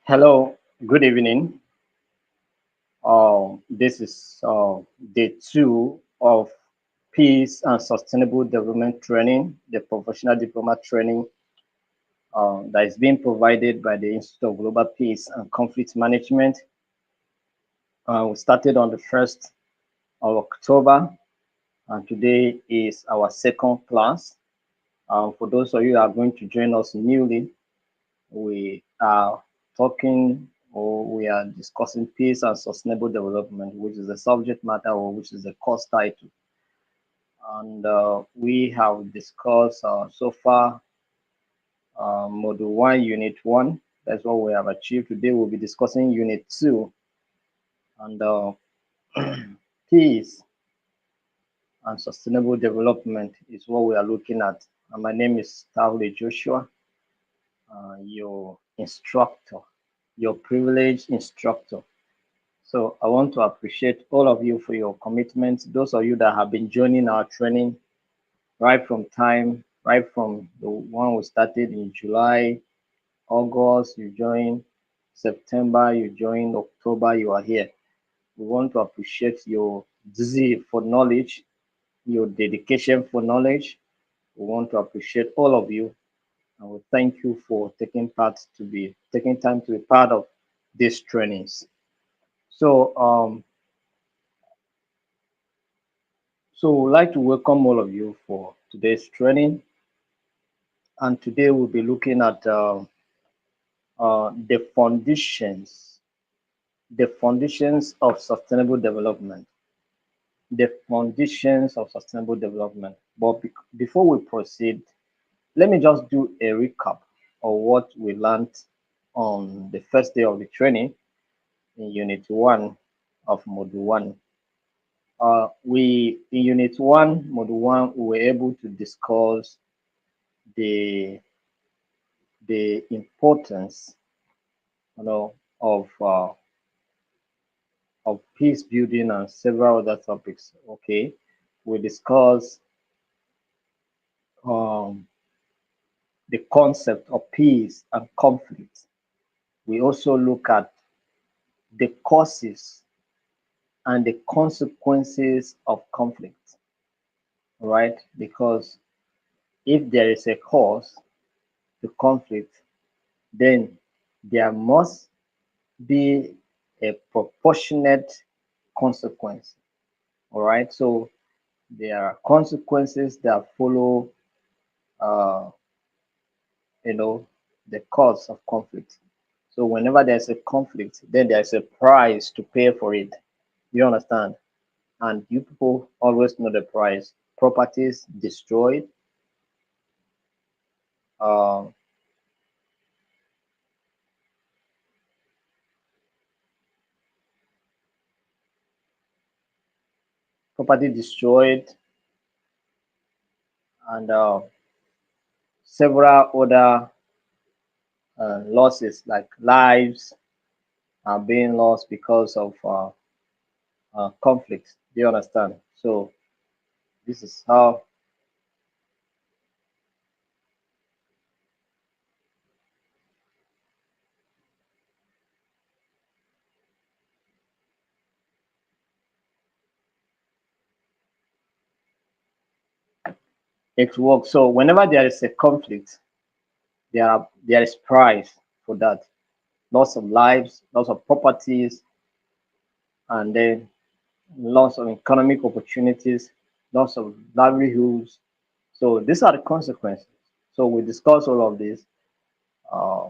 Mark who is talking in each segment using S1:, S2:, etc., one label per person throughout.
S1: Hello, good evening. This is day two of Peace and Sustainable Development Training, the professional diploma training that is being provided by the Institute of Global Peace and Conflict Management. We started on the 1st of October, and today is our second class. For those of you who are going to join us newly, we are talking or we are discussing peace and sustainable development, which is the subject matter or which is the course title. And we have discussed so far Module 1, Unit 1. That's what we have achieved. Today we'll be discussing Unit 2 and peace and sustainable development is what we are looking at. And my name is Tavle Joshua, your instructor, your privileged instructor. So I want to appreciate all of you for your commitment. Those of you that have been joining our training right from the one we started in July, August, you joined, September, you joined, October, you are here. We want to appreciate your zeal for knowledge, your dedication for knowledge. We want to appreciate all of you and we thank you for taking time to be part of these trainings. So we'd like to welcome all of you for today's training. And today we'll be looking at the foundations of sustainable development. The foundations of sustainable development. But before we proceed, let me just do a recap of what we learned on the first day of the training in Unit 1 of Module 1. In Unit 1, Module 1, we were able to discuss the importance, of peace building and several other topics. Okay, we discuss um, the concept of peace and conflict. We also look at the causes and the consequences of conflict, right? Because if there is a cause to conflict, then there must be a proportionate consequence. All right. So there are consequences that follow, uh, you know, the cause of conflict. So whenever there's a conflict, then there's a price to pay for it. You understand? And you people always know the price. Properties destroyed, uh, property destroyed, and several other losses like lives are being lost because of conflict. Do you understand? So this is how it works. So whenever there is a conflict, there is price for that. Loss of lives, loss of properties, and then loss of economic opportunities, loss of livelihoods. So these are the consequences. So we discuss all of this uh,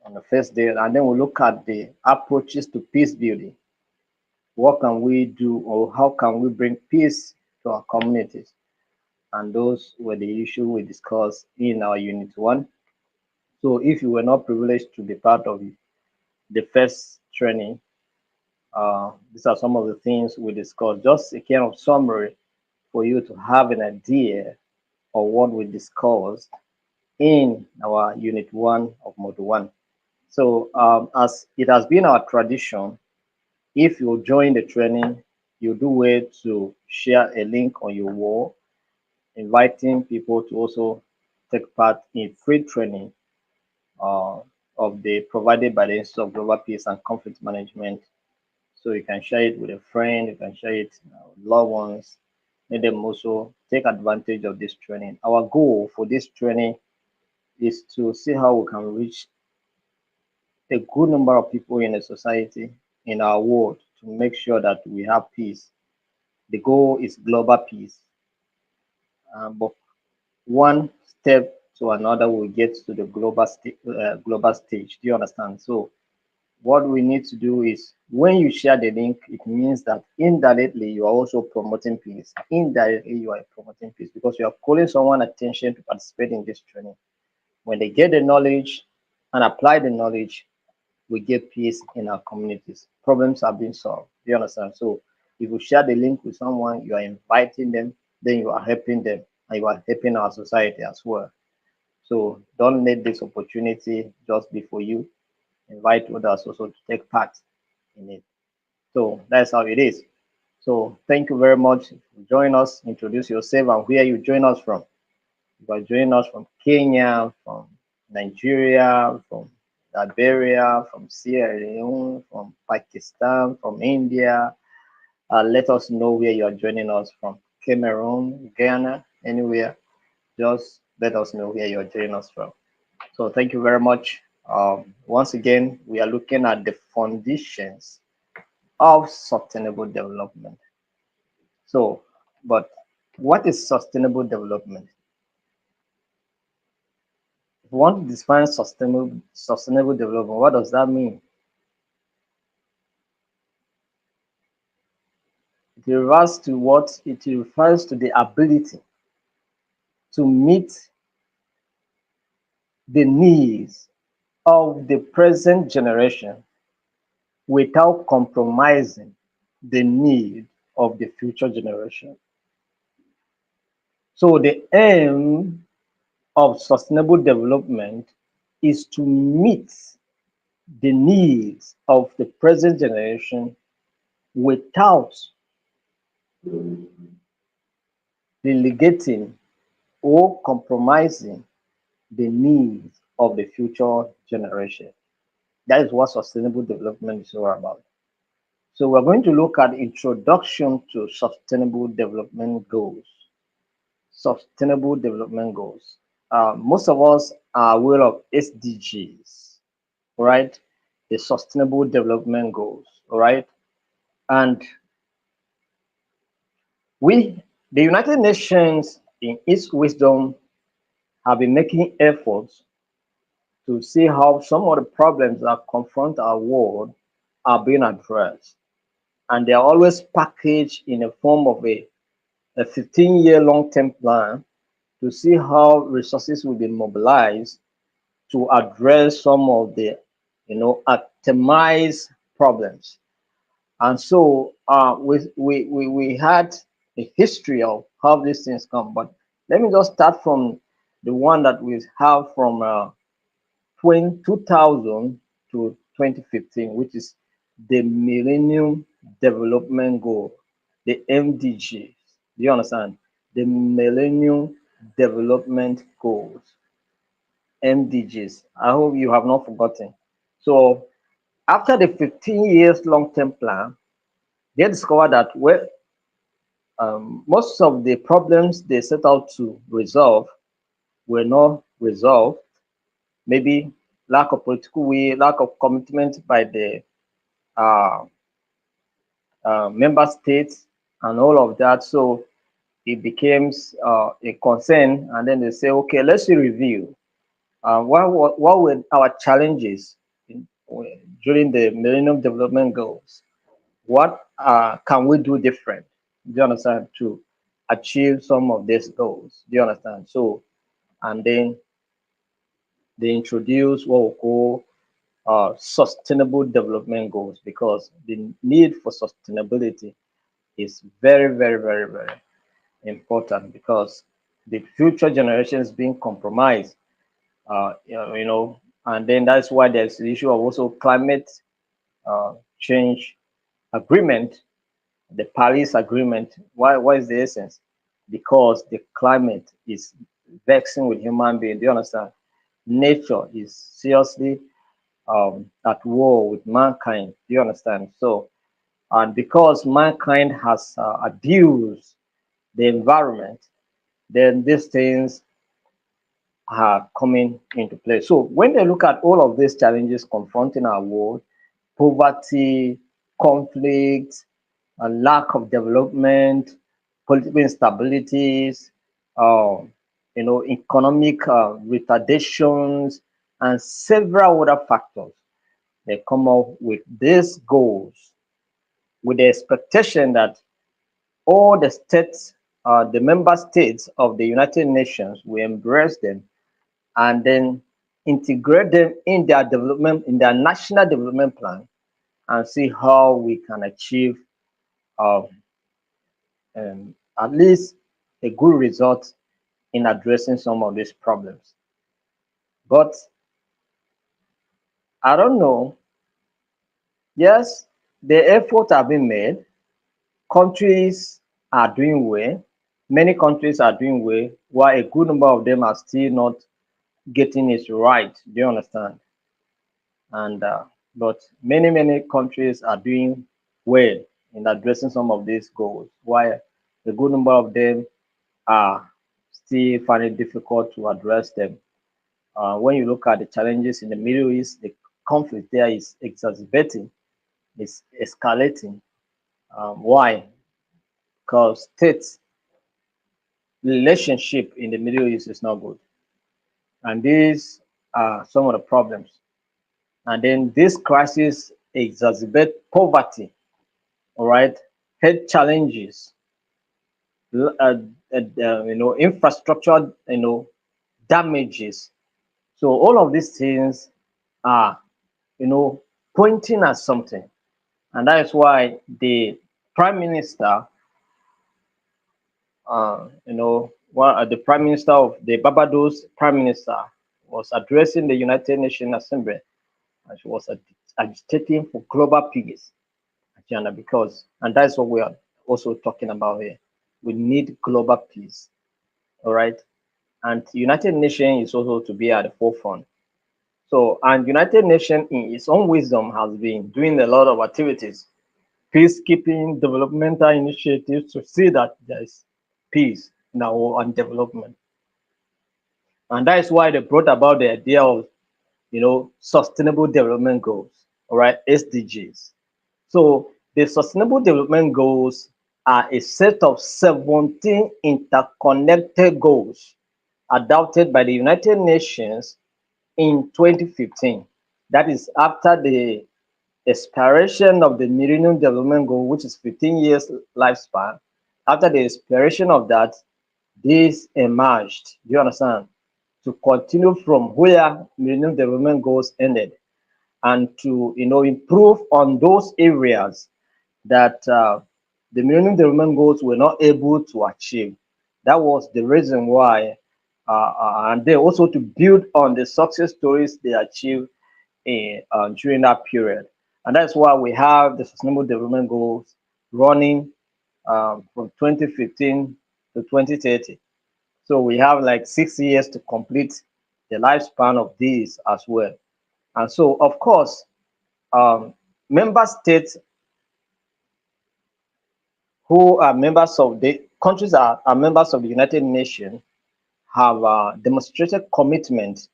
S1: on the first day, and then we look at the approaches to peace building. What can we do, or how can we bring peace to our communities? And those were the issues we discussed in our Unit 1. So if you were not privileged to be part of the first training, these are some of the things we discussed. Just a kind of summary for you to have an idea of what we discussed in our Unit 1 of Module 1. So as it has been our tradition, if you join the training, you do way to share a link on your wall, inviting people to also take part in free training uh, of the provided by the Institute of Global Peace and Conflict Management. So you can share it with a friend, you can share it with loved ones. Let them also take advantage of this training. Our goal for this training is to see how we can reach a good number of people in a society, in our world, to make sure that we have peace. The goal is global peace. But one step to another will get to the global stage. Do you understand? So what we need to do is when you share the link, it means that indirectly you are also promoting peace. Indirectly you are promoting peace because you are calling someone attention to participate in this training. When they get the knowledge and apply the knowledge, we get peace in our communities. Problems are being solved. Do you understand? So if you share the link with someone, you are inviting them, then you are helping them, and you are helping our society as well. So don't let this opportunity just be for you. Invite others also to take part in it. So that's how it is. So thank you very much for joining us. Introduce yourself and where you join us from. You are joining us from Kenya, from Nigeria, from Liberia, from Sierra Leone, from Pakistan, from India. Let us know where you are joining us from. Cameroon, Ghana, anywhere. Just let us know where you are joining us from. So thank you very much. Once again, we are looking at the foundations of sustainable development. So, but what is sustainable development? If we want to define sustainable development, what does that mean? It refers to what? It refers to the ability to meet the needs of the present generation without compromising the need of the future generation. So the aim of sustainable development is to meet the needs of the present generation without delegating or compromising the needs of the future generation. That is what sustainable development is all about. So we're going to look at introduction to sustainable development goals. Sustainable development goals. Most of us are aware of SDGs, right? The sustainable development goals, all right? And we, the United Nations, in its wisdom, have been making efforts to see how some of the problems that confront our world are being addressed. And they are always packaged in a form of a 15-year long-term plan to see how resources will be mobilized to address some of the, itemized problems. And so we had a history of how these things come. But let me just start from the one that we have from 2000 to 2015, which is the Millennium Development Goal, the MDGs. Do you understand? The Millennium Development Goals, MDGs. I hope you have not forgotten. So after the 15 years long-term plan, they discovered that most of the problems they set out to resolve were not resolved. Maybe lack of political will, lack of commitment by the uh, member states, and all of that. So it becomes a concern, and then they say, okay, let's review. What were our challenges during the Millennium Development Goals? What can we do different? Do you understand? To achieve some of these goals. Do you understand? So, and then they introduce what we call sustainable development goals because the need for sustainability is very, very, very, very important because the future generations being compromised, and then that's why there's the issue of also climate change agreement, the Paris Agreement. Why is the essence? Because the climate is vexing with human beings. Do you understand? Nature is seriously. at war with mankind. Do you understand? So, and because mankind has abused the environment, then these things are coming into play. So when they look at all of these challenges confronting our world, poverty, conflict, a lack of development, political instabilities, economic retardations, and several other factors, they come up with these goals with the expectation that all the states, the member states of the United Nations will embrace them and then integrate them in their development, in their national development plan, and see how we can achieve um, at least a good result in addressing some of these problems. But I don't know. Yes, the effort have been made. Countries are doing well. Many countries are doing well, while a good number of them are still not getting it right. Do you understand? And but many countries are doing well in addressing some of these goals, while a good number of them are still finding it difficult to address them. When you look at the challenges in the Middle East, the conflict there is exacerbating, is escalating. Why? Because states relationship in the Middle East is not good, and these are some of the problems. And then this crisis exacerbate poverty, all right, health challenges, infrastructure, damages. So all of these things are, you know, pointing at something, and that is why the prime minister, the prime minister of the Barbados prime minister was addressing the United Nations Assembly, and she was agitating for global peace agenda because, and that's what we are also talking about here. We need global peace, all right? And United Nations is also to be at the forefront. So, and United Nations in its own wisdom has been doing a lot of activities, peacekeeping, developmental initiatives to see that there is peace in our world and development. And that is why they brought about the idea of, sustainable development goals, all right, SDGs. So the Sustainable Development Goals are a set of 17 interconnected goals adopted by the United Nations in 2015. That is after the expiration of the Millennium Development Goal, which is 15 years lifespan. After the expiration of that, this emerged. Do you understand? To continue from where Millennium Development Goals ended and to improve on those areas that the Millennium Development Goals were not able to achieve. That was the reason why, and then also to build on the success stories they achieved during that period. And that's why we have the Sustainable Development Goals running from 2015 to 2030. So we have like 6 years to complete the lifespan of these as well. And so, of course, member states who are members of the countries are members of the United Nations have demonstrated commitment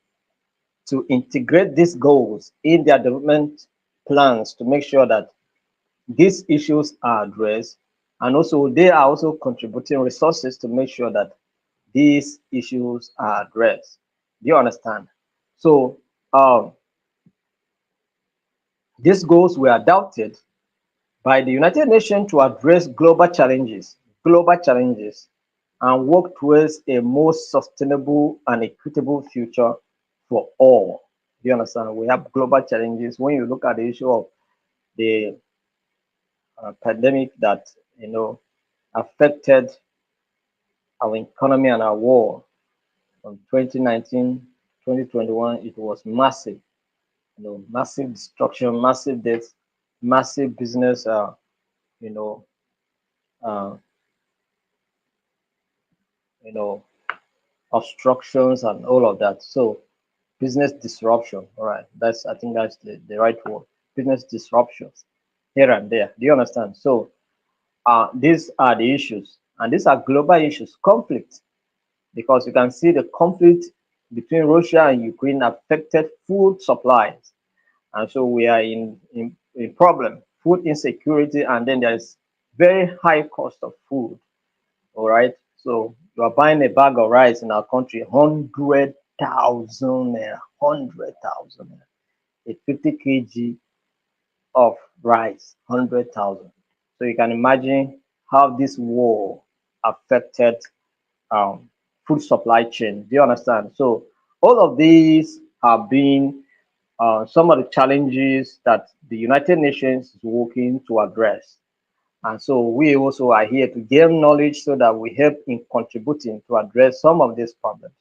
S1: to integrate these goals in their development plans to make sure that these issues are addressed, and also they are also contributing resources to make sure that these issues are addressed. Do you understand? So these goals were adopted by the United Nations to address global challenges, and work towards a more sustainable and equitable future for all. Do you understand? We have global challenges. When you look at the issue of the pandemic that affected our economy and our war from 2019, 2021, it was massive. Massive destruction, massive deaths, massive business, you know, uh, you know, obstructions and all of that. So business disruption. All right, I think that's the right word. Business disruptions here and there. Do you understand? So these are the issues, and these are global issues. Conflict, because you can see the conflict between Russia and Ukraine affected food supplies, and so we are in problem, food insecurity, and then there is very high cost of food. All right, so you are buying a bag of rice in our country, 100,000 naira, 100,000 naira, a 50 kg of rice, 100,000. So you can imagine how this war affected um, food supply chain. Do you understand? So all of these have been some of the challenges that the United Nations is working to address. And so we also are here to gain knowledge so that we help in contributing to address some of these problems.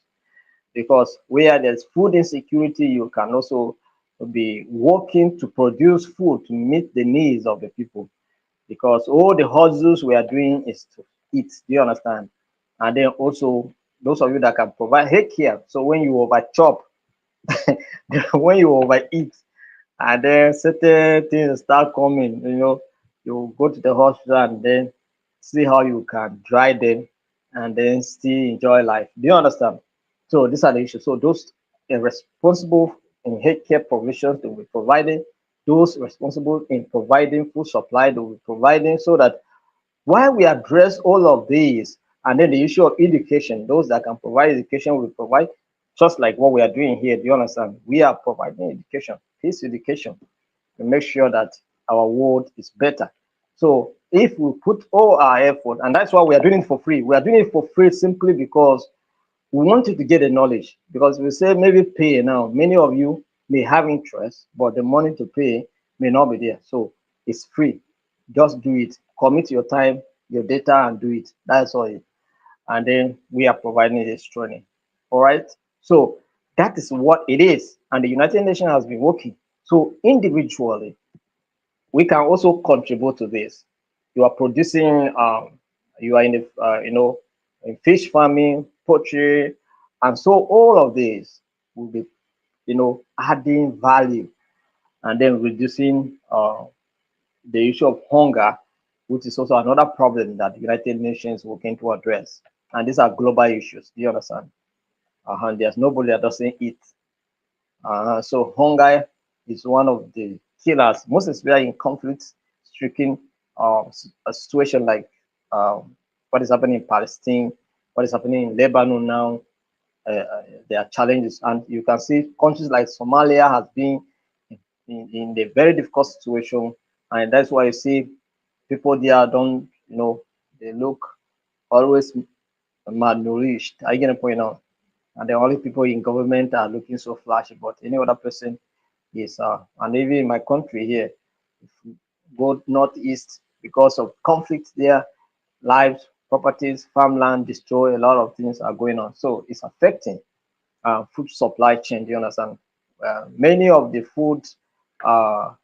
S1: Because where there's food insecurity, you can also be working to produce food to meet the needs of the people. Because all the hustles we are doing is to eat. Do you understand? And then also those of you that can provide health care. So when you over chop, when you overeat, and then certain things start coming, you go to the hospital and then see how you can dry them and then still enjoy life. Do you understand? So these are the issues. So those responsible in healthcare provisions they will be providing, those responsible in providing food supply they will be providing, so that while we address all of these, and then the issue of education, those that can provide education will provide, just like what we are doing here. Do you understand? We are providing education, peace education, to make sure that our world is better. So if we put all our effort, and that's why we are doing it for free. We are doing it for free simply because we want you to get the knowledge. Because we say maybe pay now, many of you may have interest, but the money to pay may not be there. So it's free. Just do it. Commit your time, your data, and do it. That's all. And then we are providing this training. All right. So that is what it is. And the United Nations has been working. So individually, we can also contribute to this. You are producing, you are in the, in fish farming, poultry, and so all of this will be, adding value, and then reducing the issue of hunger, which is also another problem that the United Nations is working to address. And these are global issues. Do you understand? And there's nobody that doesn't eat. So hunger is one of the killers, most especially in conflict-stricken a situation like what is happening in Palestine, what is happening in Lebanon now. There are challenges, and you can see countries like Somalia has been in a very difficult situation, and that's why you see people there don't, they look always malnourished. Are you getting the point now? And the only people in government are looking so flashy, but any other person is, and even in my country here, if you go northeast, because of conflict there, lives, properties, farmland destroy, a lot of things are going on. So it's affecting food supply chain. Do you understand? Many of the food, uh,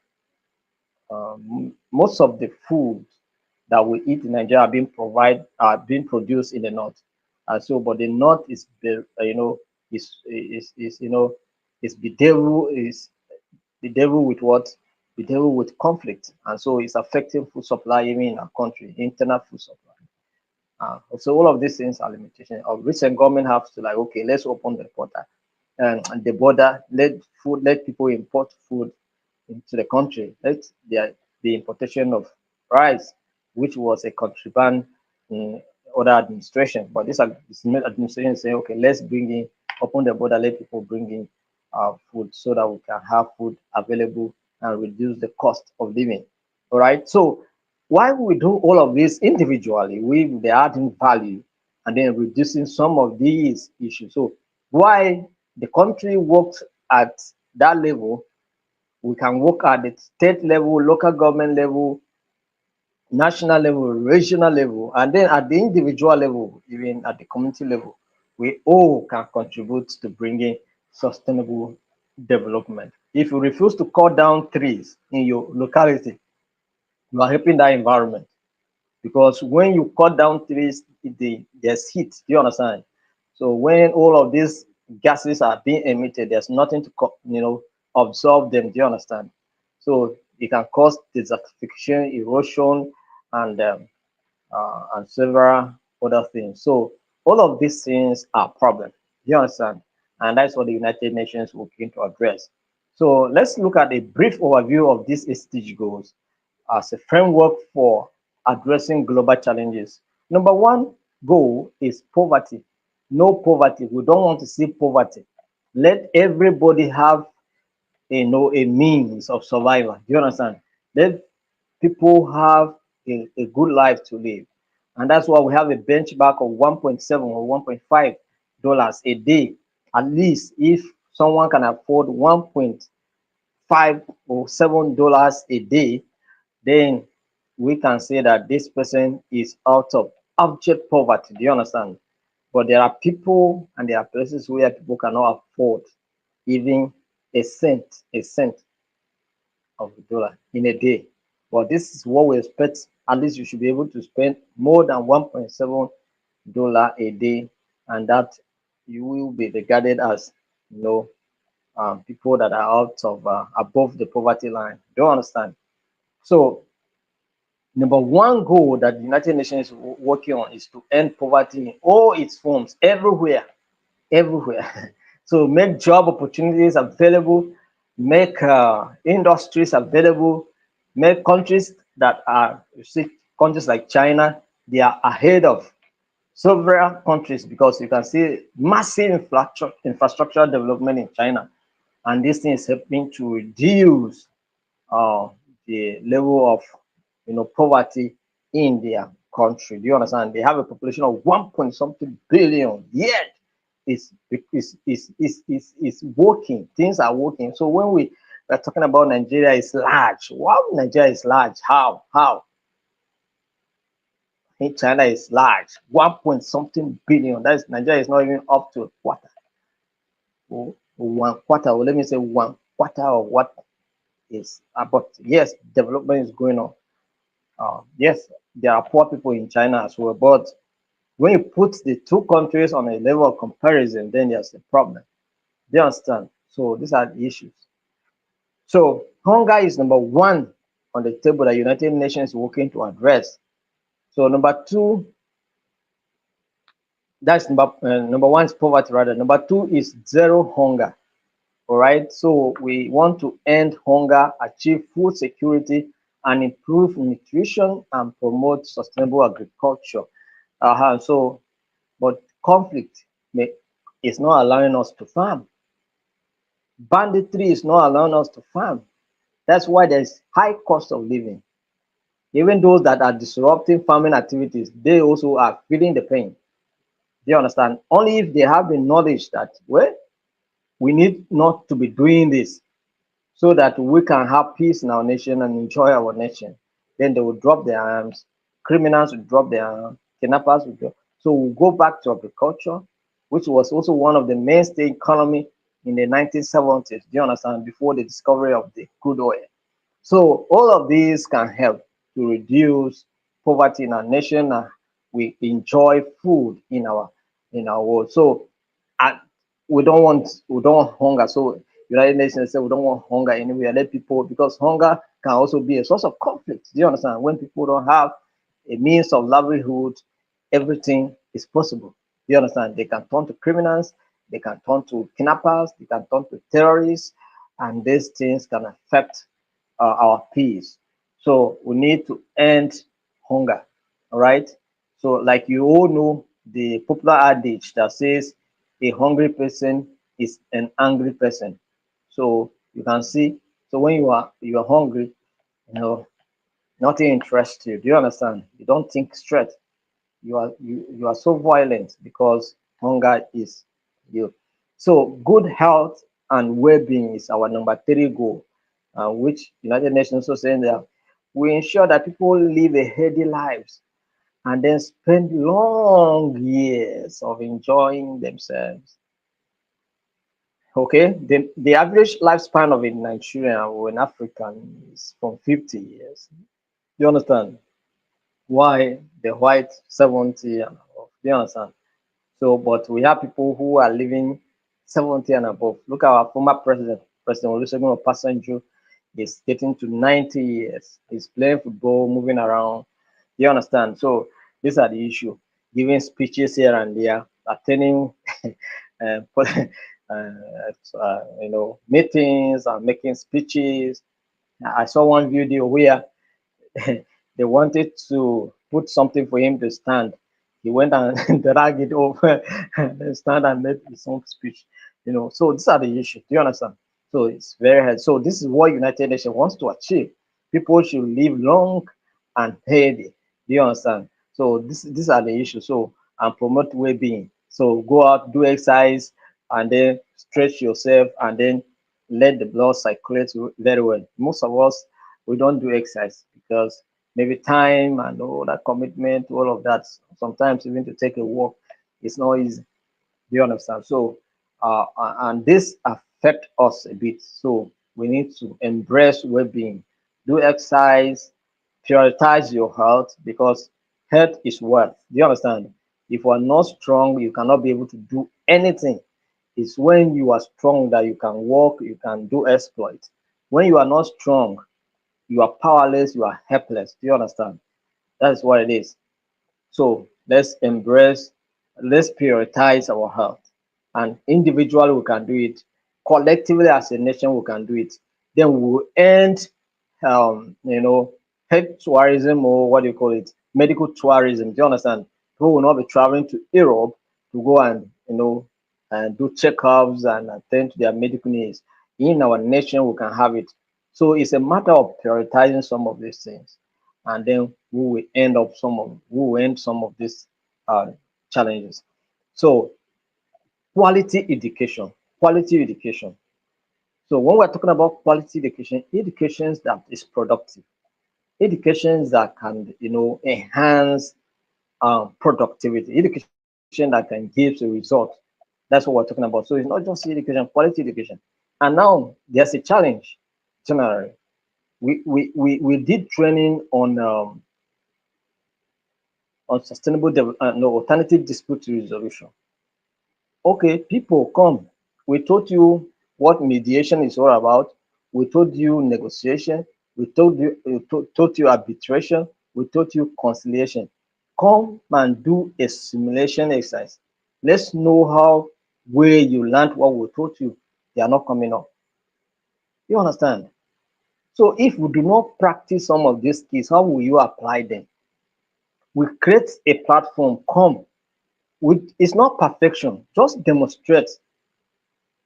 S1: most of the food that we eat in Nigeria are being produced in the north. So, but the north is, is is the devil with what? The devil with conflict, and so it's affecting food supply even in our country, internal food supply. So all of these things are limitations. Of recent government have to like, okay, let's open the border, and the border, let people import food into the country. Let the importation of rice, which was a contraband in other administration, but this new administration is saying, okay, let's bring in, open the border, let people bring in food so that we can have food available and reduce the cost of living. All right. So why we do all of this individually, we the adding value and then reducing some of these issues. So why the country works at that level, we can work at the state level, local government level, national level, regional level, and then at the individual level, even at the community level, we all can contribute to bringing sustainable development. If you refuse to cut down trees in your locality, you are helping that environment, because when you cut down trees, there's heat. Do you understand? So when all of this gases are being emitted. There's nothing to absorb them. Do you understand? So it can cause desertification, erosion, and several other things. So all of these things are problems. You understand? And that's what the United Nations looking to address. So let's look at a brief overview of these SDG goals as a framework for addressing global challenges. Number one goal is poverty. No poverty. We don't want to see poverty. Let everybody have a means of survival. Do you understand? Let people have a good life to live. And that's why we have a benchmark of 1.7 or $1.5 a day. At least if someone can afford 1.5 or $7 a day, then we can say that this person is out of abject poverty. Do you understand? But there are people and there are places where people cannot afford even a cent of the dollar in a day. But this is what we expect. At least you should be able to spend more than $1.7 a day, and that you will be regarded as people that are out of above the poverty line. Do you understand? So number one goal that the United Nations is working on is to end poverty in all its forms, everywhere. So make job opportunities available, make industries available, make countries that are, you see, countries like China, they are ahead of several countries because you can see massive infrastructure development in China, and this thing is helping to reduce uh, the level of poverty in their country. Do you understand? They have a population of 1 point something billion, yet it's working. Things are working. So when we are talking about Nigeria is large. Wow, Nigeria is large. How? How? In China is large. 1 point something billion. That's Nigeria is not even up to a quarter. Or one quarter, or let me say one quarter of what is. But yes, development is going on. Yes, there are poor people in China as well, but when you put the two countries on a level of comparison, then there's a problem. Do you understand? So these are the issues. So hunger is number one on the table that United Nations is working to address. So number two, that's number one is poverty rather. Number two is zero hunger. All right. So we want to end hunger, achieve food security, and improve nutrition and promote sustainable agriculture. So, but conflict is not allowing us to farm. Banditry is not allowing us to farm. That's why there's high cost of living. Even those that are disrupting farming activities, they also are feeling the pain. Do you understand? Only if they have the knowledge that, well, we need not to be doing this so that we can have peace in our nation and enjoy our nation. Then they will drop their arms. Criminals will drop their arms. Kidnappers will drop. So we'll go back to agriculture, which was also one of the mainstay economy in the 1970s. Do you understand? Before the discovery of the crude oil. So all of these can help to reduce poverty in our nation. And we enjoy food in our world. So uh, we don't want hunger. So United Nations said we don't want hunger anywhere. Let people, because hunger can also be a source of conflict. Do you understand? When people don't have a means of livelihood, everything is possible. Do you understand? They can turn to criminals, they can turn to kidnappers, they can turn to terrorists, and these things can affect our peace. So we need to end hunger. All right. So, like you all know, the popular adage that says a hungry person is an angry person. So you can see. So when you are hungry, nothing interests you. Do you understand? You don't think straight. You are so violent because hunger is you. So good health and well-being is our number three goal, which United Nations also saying that we ensure that people live a healthy lives and then spend long years of enjoying themselves. Okay, the average lifespan of a Nigerian or an African is from 50 years. You understand? Why the white 70 and above? Do you understand? So, but we have people who are living 70 and above. Look at our former president, President Olusegun Obasanjo, is getting to 90 years. He's playing football, moving around. You understand? So these are the issue. Giving speeches here and there, attending meetings and making speeches. I saw one video where they wanted to put something for him to stand. He went and dragged it over and stand and made his own speech. So these are the issues. Do you understand? So it's very hard. So this is what United Nations wants to achieve. People should live long and healthy. Do you understand? So these are the issues. So and promote well-being. So go out, do exercise, and then stretch yourself, and then let the blood circulate very well. Most of us, we don't do exercise because maybe time and all that commitment, all of that. Sometimes even to take a walk, it's not easy. Do you understand? So, and this affect us a bit. So we need to embrace well-being, do exercise, prioritize your health because health is wealth. Do you understand? If you are not strong, you cannot be able to do anything. It's when you are strong that you can walk, you can do exploit. When you are not strong, you are powerless, you are helpless. Do you understand? That's what it is. So let's embrace, let's prioritize our health. And individually, we can do it. Collectively, as a nation, we can do it. Then we will end, um, you know, health tourism, or what do you call it? Medical tourism. Do you understand? People will not be traveling to Europe to go and, and do checkups and attend to their medical needs. In our nation, we can have it. So it's a matter of prioritizing some of these things, and then we will end some of these uh, challenges. So quality education, quality education. So when we're talking about quality education, education that is productive, education that can enhance productivity, education that can give a result. That's what we're talking about. So it's not just education, quality education. And now there's a challenge generally. We did training on alternative dispute resolution. Okay, people come. We told you what mediation is all about. We told you negotiation. We told you arbitration. We told you conciliation. Come and do a simulation exercise. Let's know how where you learned what we told you. They are not coming up. You understand? So if we do not practice some of these skills, how will you apply them? We create a platform. Come with, it's not perfection. Just demonstrate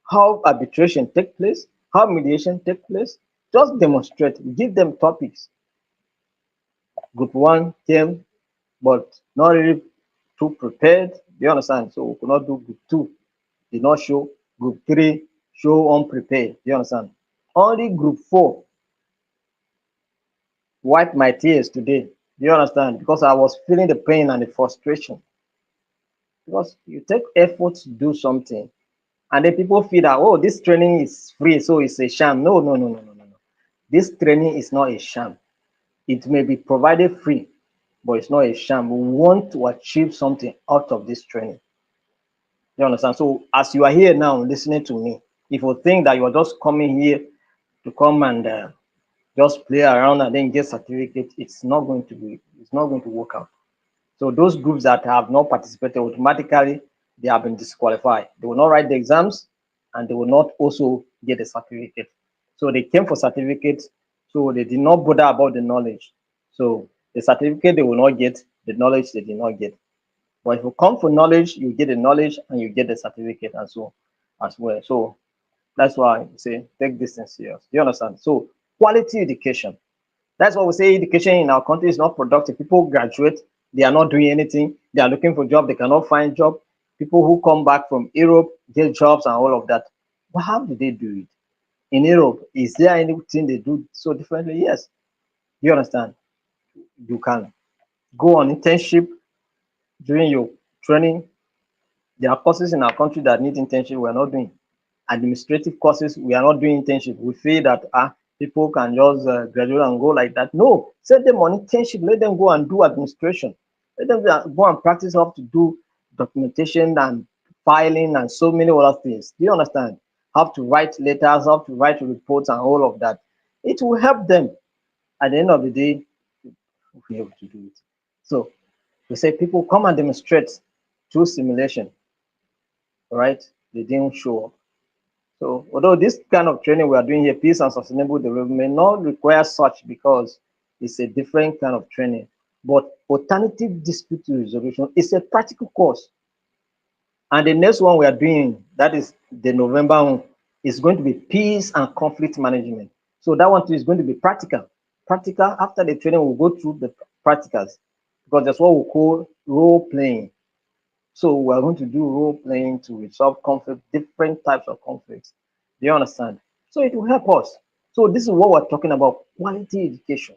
S1: how arbitration take place, how mediation take place. Just demonstrate. Give them topics. Group one came, but not really too prepared. Do you understand? So we could not do group two. Did not show. Group three show unprepared. Do you understand? Only group four wiped my tears today. Do you understand? Because I was feeling the pain and the frustration. Because you take effort to do something, and then people feel that, oh, this training is free, so it's a sham. No, no, no, no, no, no, no. This training is not a sham. It may be provided free, but it's not a sham. We want to achieve something out of this training. You understand? So as you are here now listening to me, if you think that you're just coming here to come and just play around and then get certificate, it's not going to work out. So those groups that have not participated automatically, they have been disqualified. They will not write the exams, and they will not also get a certificate. So they came for certificates, so they did not bother about the knowledge. So the certificate they will not get, the knowledge they did not get. But if you come for knowledge, you get the knowledge and you get the certificate and so as well. So that's why I say take this thing serious. Do you understand? So quality education. That's why we say education in our country is not productive. People graduate, they are not doing anything. They are looking for job, they cannot find job. People who come back from Europe get jobs and all of that. But how do they do it? In Europe, is there anything they do so differently? Yes. You understand? You can go on internship during your training. There are courses in our country that need internship we're not doing. Administrative courses, we are not doing internship. We feel that people can just graduate and go like that. No, set them on internship. Let them go and do administration. Let them go and practice how to do documentation and filing and so many other things. Do you understand? Have to write letters, have to write reports and all of that. It will help them at the end of the day to be able to do it. So we say people come and demonstrate through simulation, right? They didn't show up. So although this kind of training we are doing here, peace and sustainable development, may not require such because it's a different kind of training. But alternative dispute resolution is a practical course. And the next one we are doing, that is the November one, is going to be peace and conflict management. So that one too is going to be practical. Practical, after the training, we'll go through the practicals because that's what we call role playing. So we're going to do role playing to resolve conflict, different types of conflicts. Do you understand? So it will help us. So this is what we're talking about, quality education.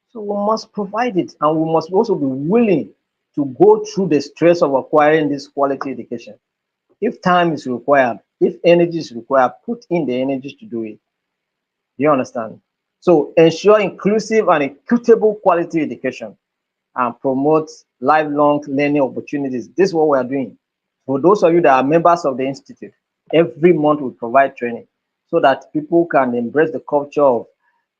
S1: So we must provide it, and we must also be willing to go through the stress of acquiring this quality education. If time is required, if energy is required, put in the energy to do it. Do you understand? So ensure inclusive and equitable quality education and promote lifelong learning opportunities. This is what we are doing. For those of you that are members of the institute, every month we provide training so that people can embrace the culture of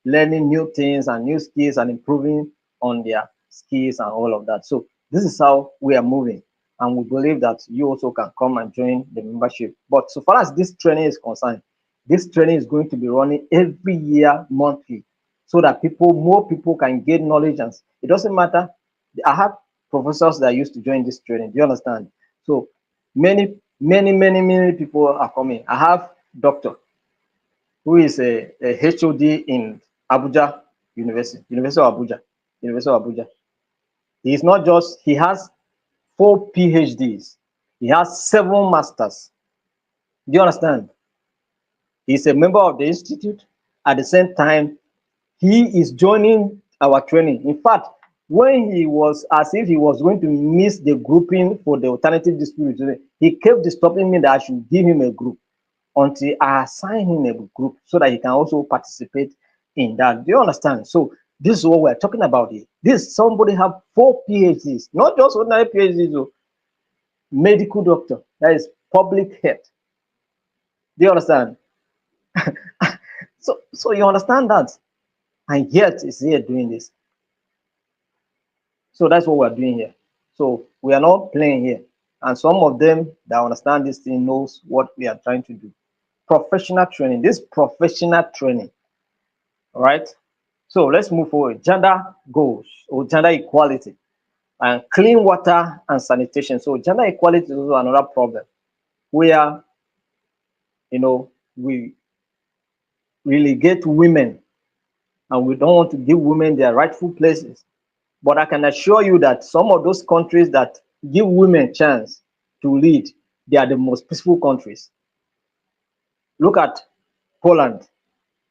S1: learning new things and new skills and improving on their skills and all of that. So this is how we are moving. And we believe that you also can come and join the membership. But so far as this training is concerned, this training is going to be running every year monthly so that more people can gain knowledge. And it doesn't matter. I have professors that used to join this training. Do you understand? So many people are coming. I have doctor who is a HOD in Abuja University, University of Abuja. He's not just, he has 4 PhDs. He has 7 masters. Do you understand? He's a member of the institute. At the same time, he is joining our training. In fact, when he was as if he was going to miss the grouping for the alternative dispute, he kept disturbing me that I should give him a group until I assign him a group so that he can also participate in that. Do you understand? So this is what we're talking about here. This somebody have 4 PhDs, not just ordinary PhDs, so medical doctor, that is public health. Do you understand? So you understand that, and yet is here doing this. So that's what we're doing here. So we are not playing here. And some of them that understand this thing knows what we are trying to do. Professional training, this professional training. All right. So let's move forward. Gender goals or gender equality and clean water and sanitation. So gender equality is also another problem where we relegate women and we don't want to give women their rightful places. But I can assure you that some of those countries that give women chance to lead, they are the most peaceful countries. Look at Poland.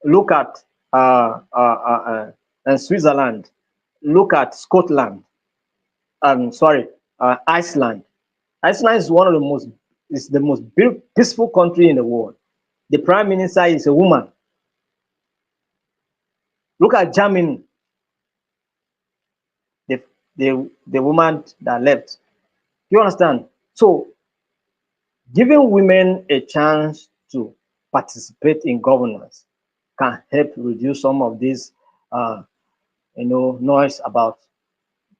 S1: Look at Switzerland. Look at Scotland. Sorry, Iceland. Iceland is one of the most is the most peaceful country in the world. The prime minister is a woman. Look at Germany. The the woman that left. You understand? So giving women a chance to participate in governance can help reduce some of this, noise about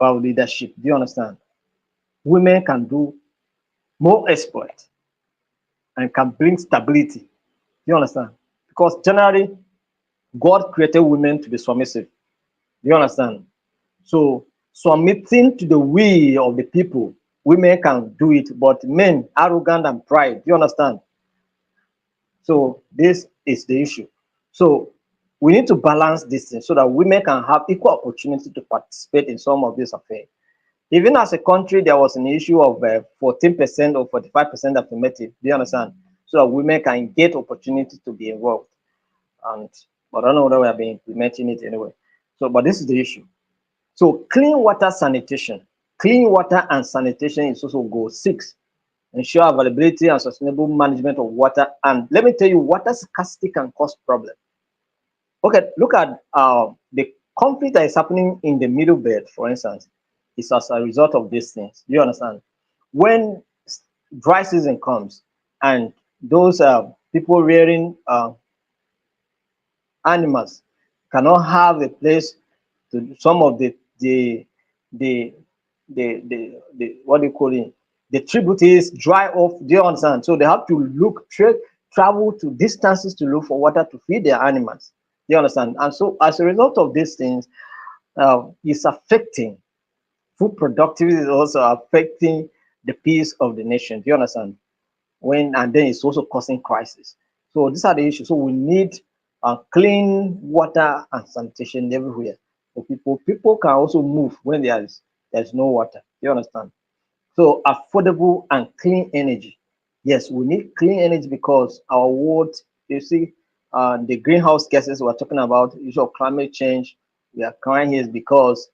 S1: leadership. Do you understand? Women can do more exploit and can bring stability. Do you understand? Because generally, God created women to be submissive. Do you understand? So submitting to the will of the people, women can do it, but men, arrogant and pride. Do you understand? So this is the issue. So we need to balance this thing so that women can have equal opportunity to participate in some of these affairs. Even as a country, there was an issue of 14% or 45% affirmative. Do you understand? So that women can get opportunity to be involved. And but I don't know whether we have been implementing it anyway. So, but this is the issue. So clean water sanitation. Clean water and sanitation is also goal 6. Ensure availability and sustainable management of water. And let me tell you, water scarcity can cause problems. Okay, look at the conflict that is happening in the Middle Belt, for instance, is as a result of these things. Do you understand? When dry season comes, and those people rearing animals cannot have a place to some of the the what do you call it, the tributaries dry off. Do you understand? So they have to travel to distances to look for water to feed their animals. Do you understand? And so as a result of these things, it's affecting food productivity, is also affecting the peace of the nation. Do you understand? When and then it's also causing crisis. So these are the issues. So we need clean water and sanitation everywhere for people. People can also move when there's no water. You understand? So affordable and clean energy. Yes, we need clean energy because our world, you see, the greenhouse gases we're talking about, issue of climate change, we are crying here is because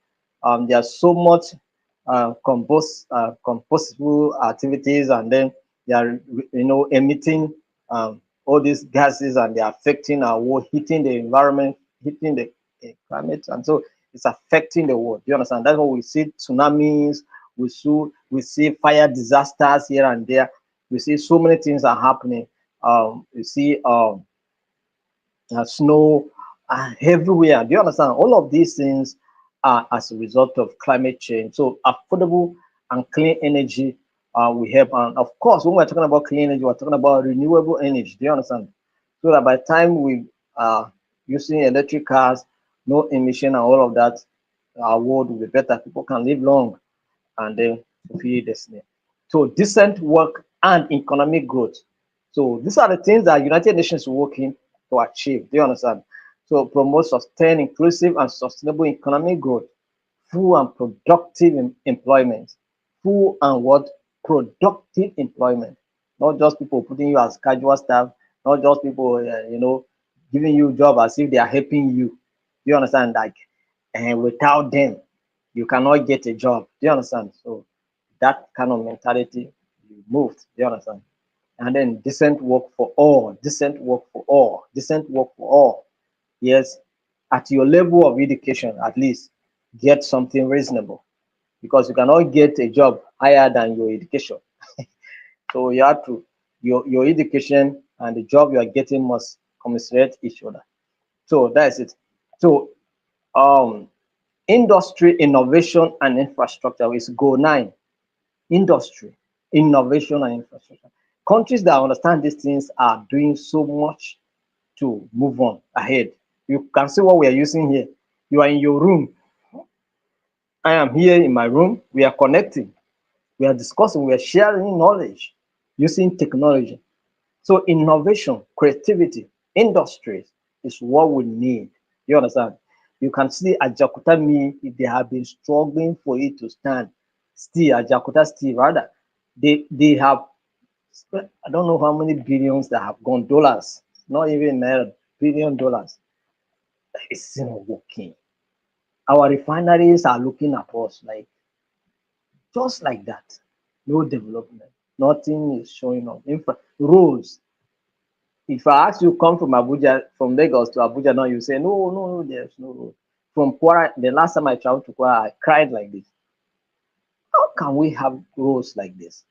S1: there's so much compostable activities, and then they are, emitting all these gases, and they are affecting our world, hitting the environment, hitting the climate, and so it's affecting the world. You understand? That's why we see tsunamis, we see fire disasters here and there. We see so many things are happening. We see snow everywhere. Do you understand? All of these things are as a result of climate change. So affordable and clean energy we have. And of course, when we're talking about clean energy, we're talking about renewable energy. Do you understand? So that by the time we are using electric cars, no emission and all of that, our world will be better. People can live long and then fulfill destiny. So decent work and economic growth. So these are the things that United Nations is working to achieve. Do you understand? So promote sustained, inclusive, and sustainable economic growth, full and productive employment, full and what productive employment, not just people putting you as casual staff, not just people giving you job as if they are helping you. Do you understand? Like, and without them, you cannot get a job. Do you understand? So that kind of mentality you moved. Do you understand? And then decent work for all, decent work for all, decent work for all. Yes, at your level of education, at least get something reasonable, because you cannot get a job higher than your education. So you have to your education and the job you are getting must commiserate each other. So that's it. So um industry, innovation, and infrastructure is goal 9. Industry, innovation, and infrastructure. Countries that understand these things are doing so much to move on ahead. You can see what we are using here. You are in your room. I am here in my room. We are connecting. We are discussing. We are sharing knowledge using technology. So innovation, creativity, industries is what we need. You understand? You can see Ajakuta me, if they have been struggling for it to stand. Still, Ajakuta still rather. They have spent, I don't know how many billions that have gone, dollars, not even naira, $1 billion. It's still working. Our refineries are looking at us like just like that. No development. Nothing is showing up. In fact, roads. If I ask you come from Abuja, from Lagos to Abuja now, you say no, no, no, there's no road. From Kwara, the last time I traveled to Kwara, I cried like this. How can we have roads like this?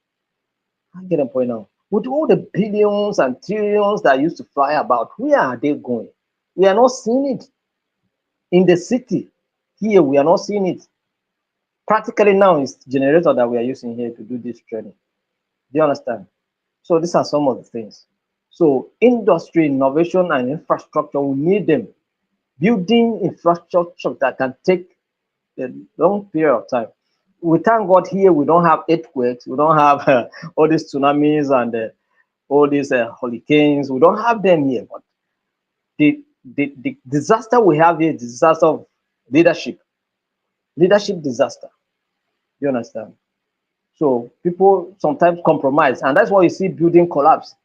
S1: I get a point now. With all the billions and trillions that used to fly about, where are they going? We are not seeing it in the city. Here, we are not seeing it. Practically now, it's generator that we are using here to do this training. Do you understand? So these are some of the things. So industry, innovation, and infrastructure, we need them. Building infrastructure that can take a long period of time. We thank God here we don't have earthquakes, we don't have all these tsunamis and all these hurricanes. We don't have them here. But the disaster we have here is disaster of leadership, leadership disaster. You understand? So people sometimes compromise, and that's why you see building collapse.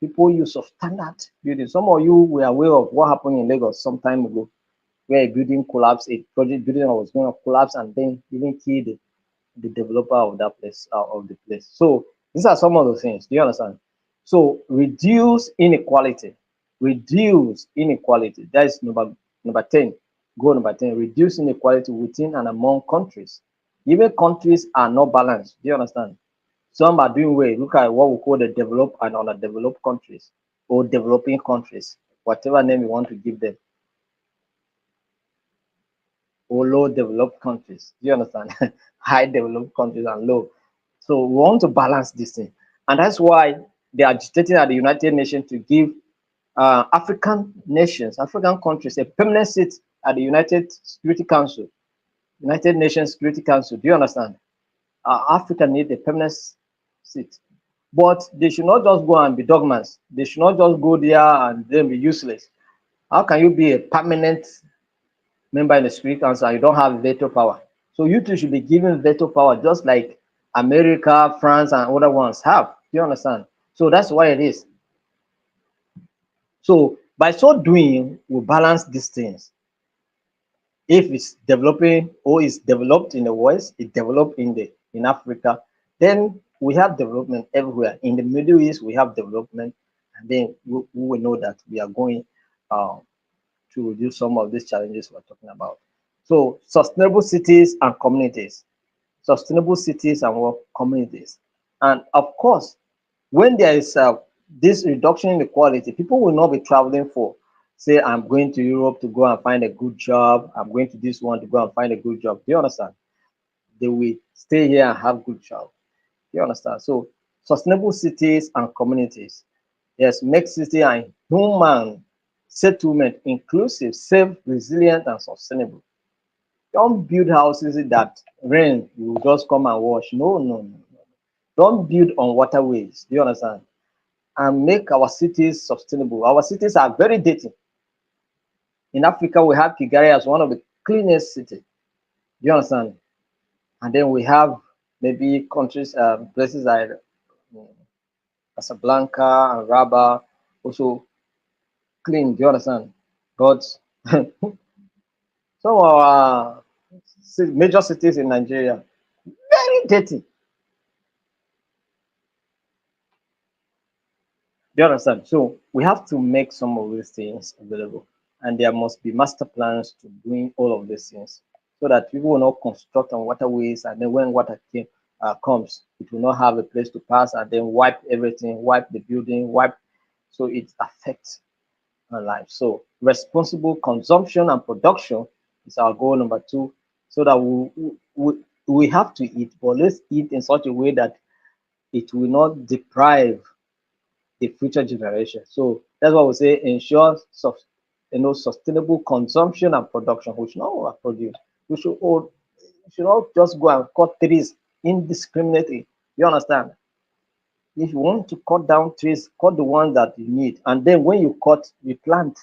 S1: People use of standard building. Some of you were aware of what happened in Lagos some time ago, where a building collapsed, a project building was going to collapse, and then even kill the developer of that place, of the place. So these are some of the things. Do you understand? So reduce inequality. Reduce inequality. That is number 10. Goal number 10. Reduce inequality within and among countries. Even countries are not balanced. Do you understand? Some are doing well. Look at what we call the developed and underdeveloped countries or developing countries, whatever name you want to give them, or low developed countries. Do you understand? High developed countries and low. So we want to balance this thing. And that's why they are agitating at the United Nations to give African nations, African countries, a permanent seat at the United Security Council, United Nations Security Council. Do you understand? Africa need a permanent seat. But they should not just go and be dogmas. They should not just go there and then be useless. How can you be a permanent member in the Security Council and you don't have veto power? So you two should be given veto power just like America, France, and other ones have. Do you understand? So that's why it is. So by so doing, we balance these things. If it's developing or is developed in the West, it developed in Africa, then we have development everywhere. In the Middle East, we have development, and then we will know that we are going uh, to reduce some of these challenges we're talking about. So sustainable cities and communities, sustainable cities and work communities, and of course, when there is this reduction in equality, people will not be traveling for, say, I'm going to Europe to go and find a good job. I'm going to this one to go and find a good job. Do you understand? They will stay here and have good job. Do you understand? So sustainable cities and communities. Yes, make city and human settlement inclusive, safe, resilient, and sustainable. Don't build houses that rain will just come and wash. No, no, no. No. Don't build on waterways. Do you understand? And make our cities sustainable. Our cities are very dirty. In Africa, we have Kigali as one of the cleanest cities. Do you understand? And then we have maybe countries, places like um, Casablanca and Rabat, also clean. Do you understand? But some of our major cities in Nigeria, very dirty. Do you understand? So we have to make some of these things available, and there must be master plans to doing all of these things, so that people will not construct on waterways, and then when comes, it will not have a place to pass, and then wipe everything, wipe the building, wipe, so it affects our life. So responsible consumption and production is our goal number two, so that we have to eat, but let's eat in such a way that it will not deprive the future generation. So that's why we say ensure sustainable consumption and production. We should not overproduce. We should not just go and cut trees indiscriminately. You understand? If you want to cut down trees, cut the ones that you need. And then when you cut, you plant.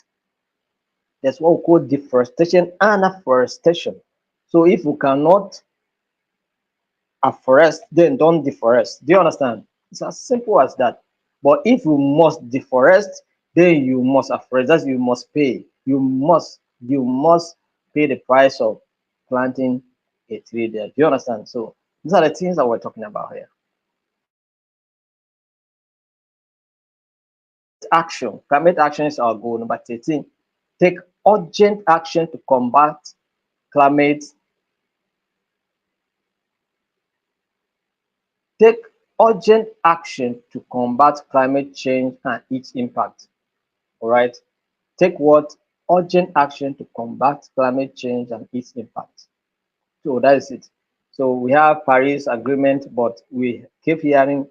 S1: That's what we call deforestation and afforestation. So if we cannot afforest, then don't deforest. Do you understand? It's as simple as that. But if you must deforest, then you must afforest. That's you must pay. You must pay the price of planting a tree there. Do you understand? So these are the things that we're talking about here. Action. Climate action is our goal. Number 13. Take urgent action to combat climate. Take urgent action to combat climate change and its impact. All right. Take what? Urgent action to combat climate change and its impact. So that is it. So we have Paris Agreement, but we keep hearing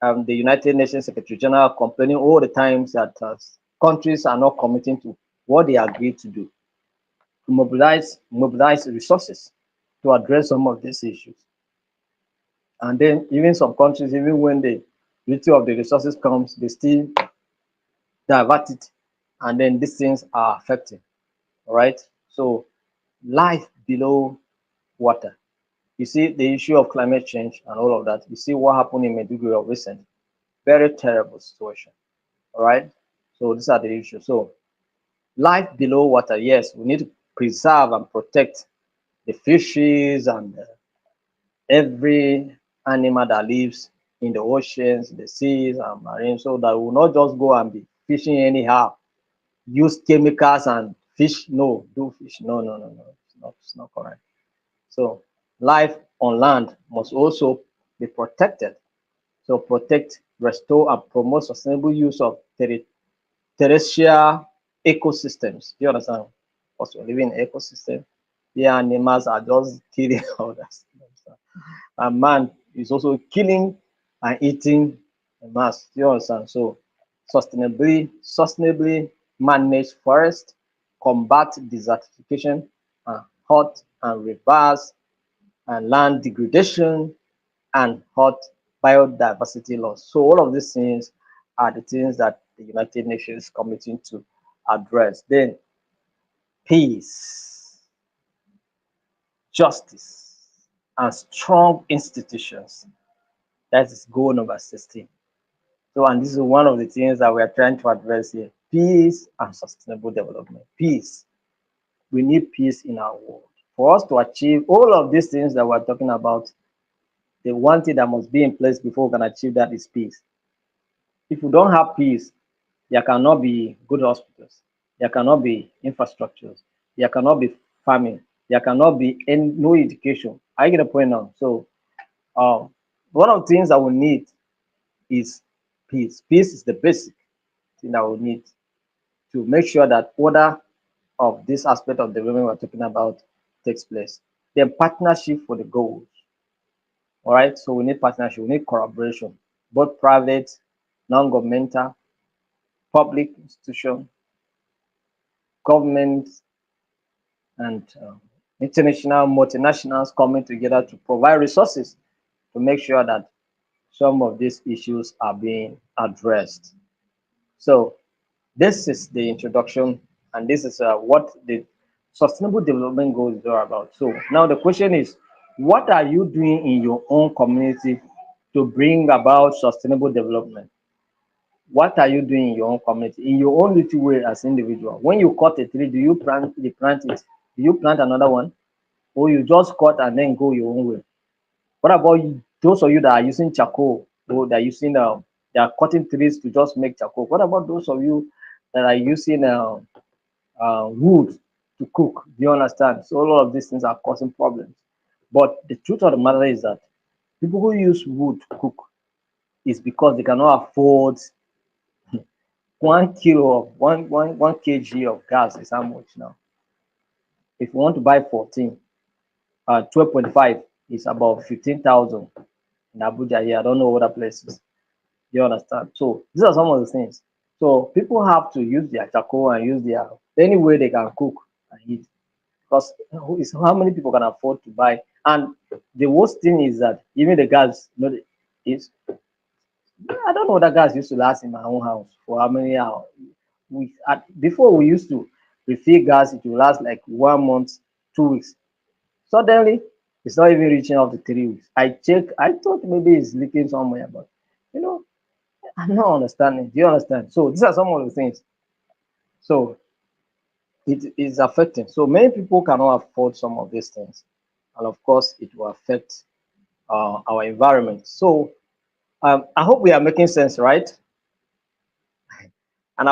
S1: the United Nations Secretary General complaining all the times that countries are not committing to what they agreed to do, to mobilize resources to address some of these issues. And then even some countries, even when the reality of the resources comes, they still divert it, and then these things are affecting. All right. So life below water. You see the issue of climate change and all of that. You see what happened in Meduguri of recent. Very terrible situation. All right. So these are the issues. So life below water. Yes, we need to preserve and protect the fishes and every animal that lives in the oceans, the seas, and marine, so that we will not just go and be fishing anyhow, use chemicals and fish. No, do fish. No, no, no, no. It's not correct. So life on land must also be protected. So protect, restore, and promote sustainable use of terrestrial ecosystems. Do you understand? Also, living in ecosystem, the animals are just killing others. And man is also killing and eating the mass. Do you understand? So, sustainably manage forest, combat desertification, and hot and reverse and land degradation and hot biodiversity loss. So all of these things are the things that the United Nations is committing to address. Then peace, justice, and strong institutions. That is goal number 16. So, and this is one of the things that we are trying to address here. Peace and sustainable development. Peace. We need peace in our world. For us to achieve all of these things that we're talking about, the one thing that must be in place before we can achieve that is peace. If we don't have peace, there cannot be good hospitals, there cannot be infrastructures, there cannot be farming, there cannot be any, no education. I get the point now. So, one of the things that we need is peace. Peace is the basic thing that we need to make sure that order of this aspect of the women we're talking about takes place. Then partnership for the goals. All right. So we need partnership, we need collaboration, both private, non-governmental, public institution, government, and international multinationals coming together to provide resources to make sure that some of these issues are being addressed. So this is the introduction, and this is what the Sustainable Development Goals are about. So now the question is, what are you doing in your own community to bring about sustainable development? What are you doing in your own community, in your own little way as individual? When you cut a tree, do you plant it? Do you plant another one? Or you just cut and then go your own way? What about those of you that are using charcoal, or that are using they are cutting trees to just make charcoal? What about those of you that are using wood to cook? Do you understand? So all of these things are causing problems. But the truth of the matter is that people who use wood to cook is because they cannot afford 1 kilo of one kg of gas is how much now? If you want to buy 14, 12.5 is about 15,000 in Abuja here. I don't know other places. You understand? So these are some of the things. So people have to use their charcoal and use their any way they can cook and eat, because how many people can afford to buy? And the worst thing is that even the gas, is I don't know what the gas used to last in my own house for how many hours. Before we used to refill gas, it will last like 1 month, 2 weeks. Suddenly, it's not even reaching up to 3 weeks. I check, I thought maybe it's leaking somewhere, but you know, I'm not understanding. Do you understand? So these are some of the things. So it is affecting. So many people cannot afford some of these things, and of course, it will affect our environment. So I hope we are making sense, right? And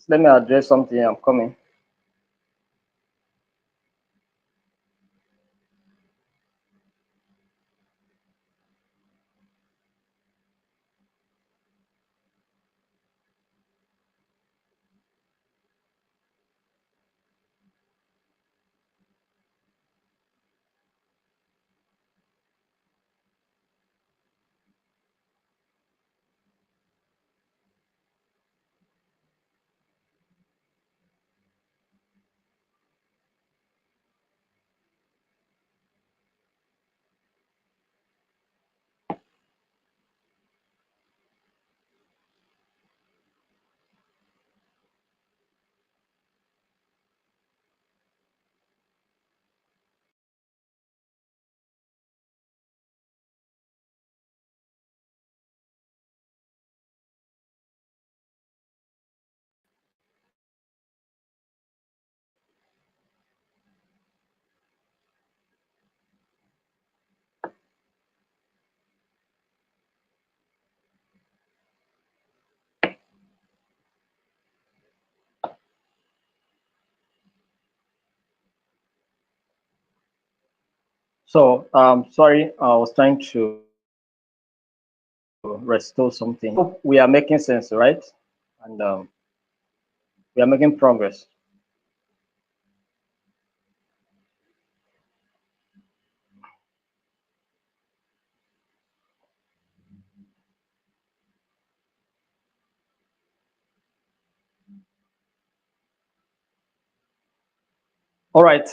S1: let me address something. I'm coming. So, sorry, I was trying to restore something. Hope we are making sense, right? And we are making progress. All right.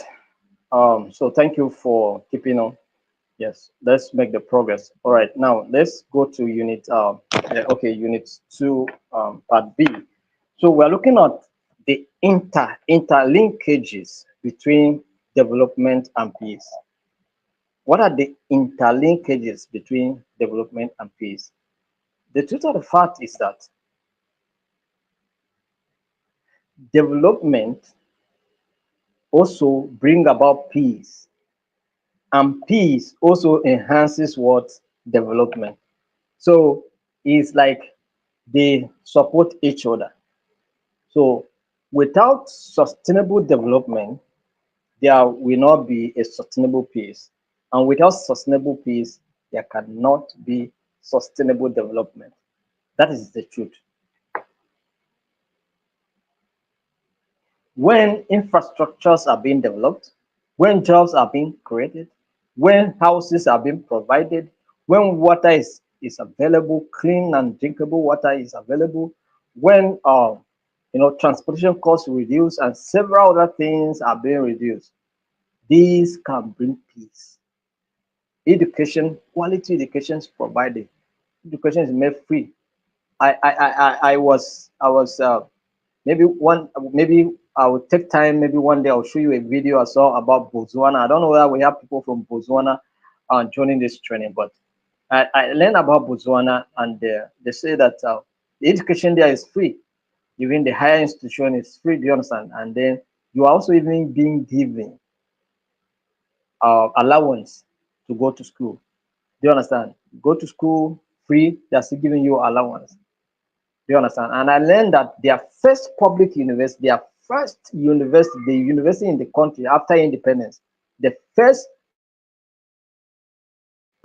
S1: So thank you for keeping on. Yes, let's make the progress. All right. Now let's go to unit. Okay, unit two, part B. So we're looking at the interlinkages between development and peace. What are the interlinkages between development and peace? The truth of the fact is that development also bring about peace, and peace also enhances what development. So it's like they support each other. So without sustainable development, there will not be a sustainable peace, and without sustainable peace, there cannot be sustainable development. That is the truth. When infrastructures are being developed, when jobs are being created, when houses are being provided, when water is available, clean and drinkable water is available, when transportation costs reduce and several other things are being reduced, these can bring peace. Education, quality education is provided. Education is made free. I was maybe I will take time. Maybe one day I'll show you a video I saw about Botswana. I don't know whether we have people from Botswana joining this training, but I learned about Botswana, and they say that the education there is free. Even the higher institution is free. Do you understand? And then you are also even being given allowance to go to school. Do you understand? Go to school free. They're still giving you allowance. Do you understand? And I learned that their first public university, their first university, the university in the country after independence, the first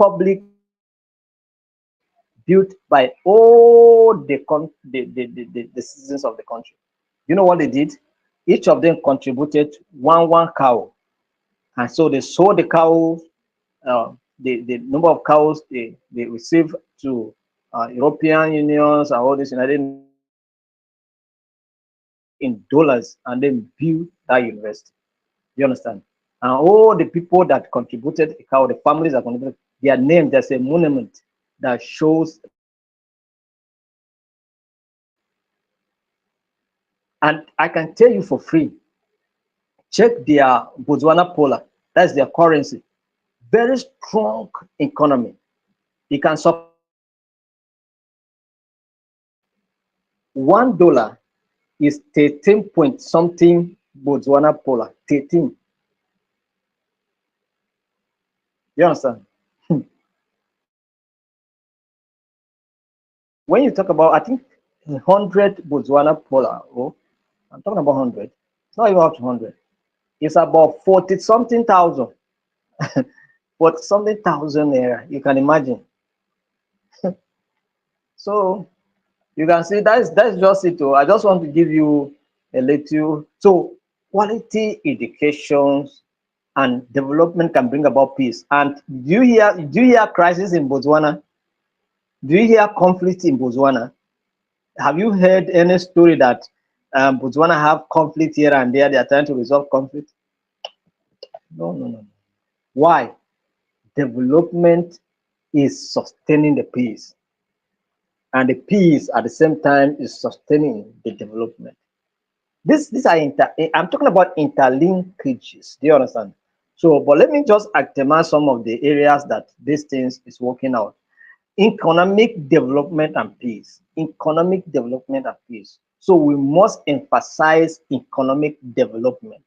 S1: public built by all the citizens of the country. You know what they did? Each of them contributed one cow, and so they sold the cows. The number of cows they received to European unions and all this United Nations in dollars, and then build that university. You understand? And all the people that contributed, how the families that contributed, their name, there's a monument that shows that university. And I can tell you for free, check their Botswana Polar, that's their currency. Very strong economy. You can support $1 is 13 point something Botswana Polar. 13. You understand? When you talk about, I think 100 Botswana Polar, oh, I'm talking about 100. It's not even up to 100. It's about 40 something thousand. 40 something thousand naira. You can imagine. So you can see that's just it. Oh. I just want to give you a little. So quality education and development can bring about peace. And do you hear crisis in Botswana? Do you hear conflict in Botswana? Have you heard any story that Botswana have conflict here and there? They are trying to resolve conflict. No, no, no. Why? Development is sustaining the peace, and the peace at the same time is sustaining the development. These are I'm talking about interlinkages. Do you understand? So, but let me just itemize some of the areas that these things is working out. Economic development and peace. Economic development and peace. So we must emphasize economic development.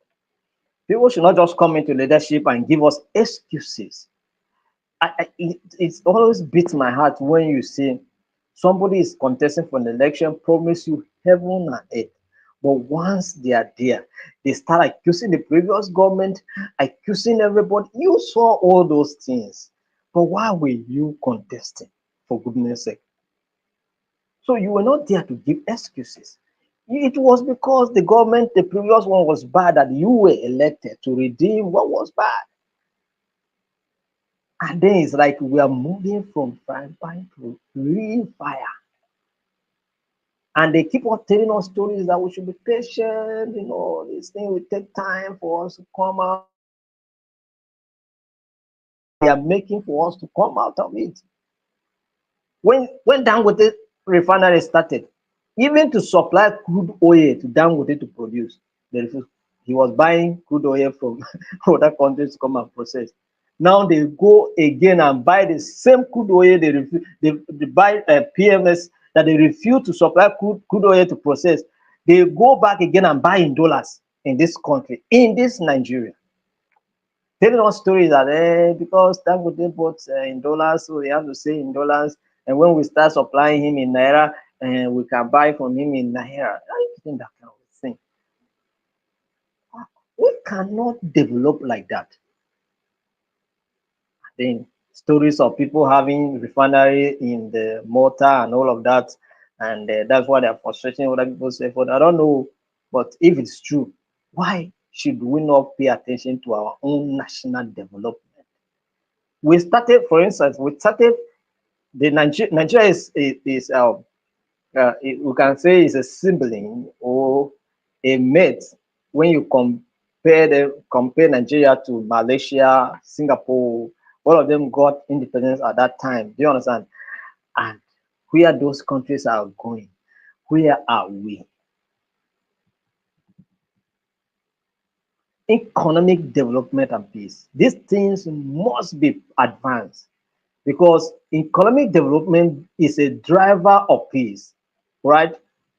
S1: People should not just come into leadership and give us excuses. It's always beats my heart when you see somebody is contesting for an election, promise you heaven and earth. But once they are there, they start accusing the previous government, accusing everybody. You saw all those things. But why were you contesting, for goodness sake? So you were not there to give excuses. It was because the government, the previous one was bad, that you were elected to redeem what was bad. And then it's like we are moving from frying pan to real fire. And they keep on telling us stories that we should be patient, this thing will take time for us to come out. They are making for us to come out of it. When Dangote refinery started, even to supply crude oil to Dangote to produce, they refused. He was buying crude oil from other countries to come and process. Now they go again and buy the same crude oil they refuse. They buy PMS that they refuse to supply crude oil to process. They go back again and buy in dollars in this country, in this Nigeria. Telling us stories that because Dangote bought in dollars, so they have to say in dollars. And when we start supplying him in naira, we can buy from him in naira. I think that kind of thing. We cannot develop like that. Then stories of people having refinery in the mortar and all of that, and that's why they're frustrating other people say. But I don't know, but if it's true, why should we not pay attention to our own national development? We started, for instance, Nigeria we can say is a sibling or a mate when you compare Nigeria to Malaysia, Singapore. All of them got independence at that time. Do you understand? And where those countries are going, where are we? Economic development and peace. These things must be advanced because economic development is a driver of peace, right?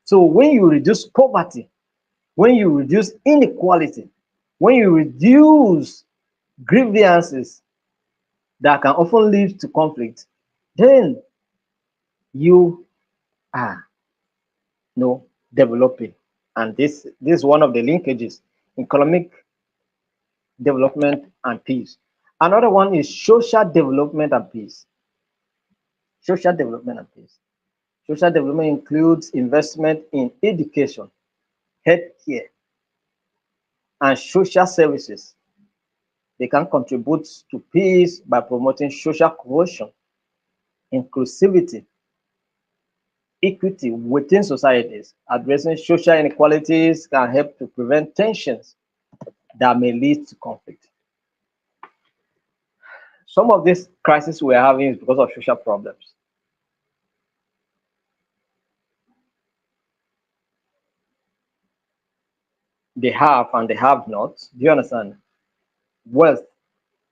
S1: So when you reduce poverty, when you reduce inequality, when you reduce grievances that can often lead to conflict, then you are developing. And this is one of the linkages: economic development and peace. Another one is social development and peace. Social development and peace. Social development includes investment in education, healthcare, and social services. They can contribute to peace by promoting social cohesion, inclusivity, equity within societies. Addressing social inequalities can help to prevent tensions that may lead to conflict. Some of these crises we're having is because of social problems. They have and they have not. Do you understand? Wealth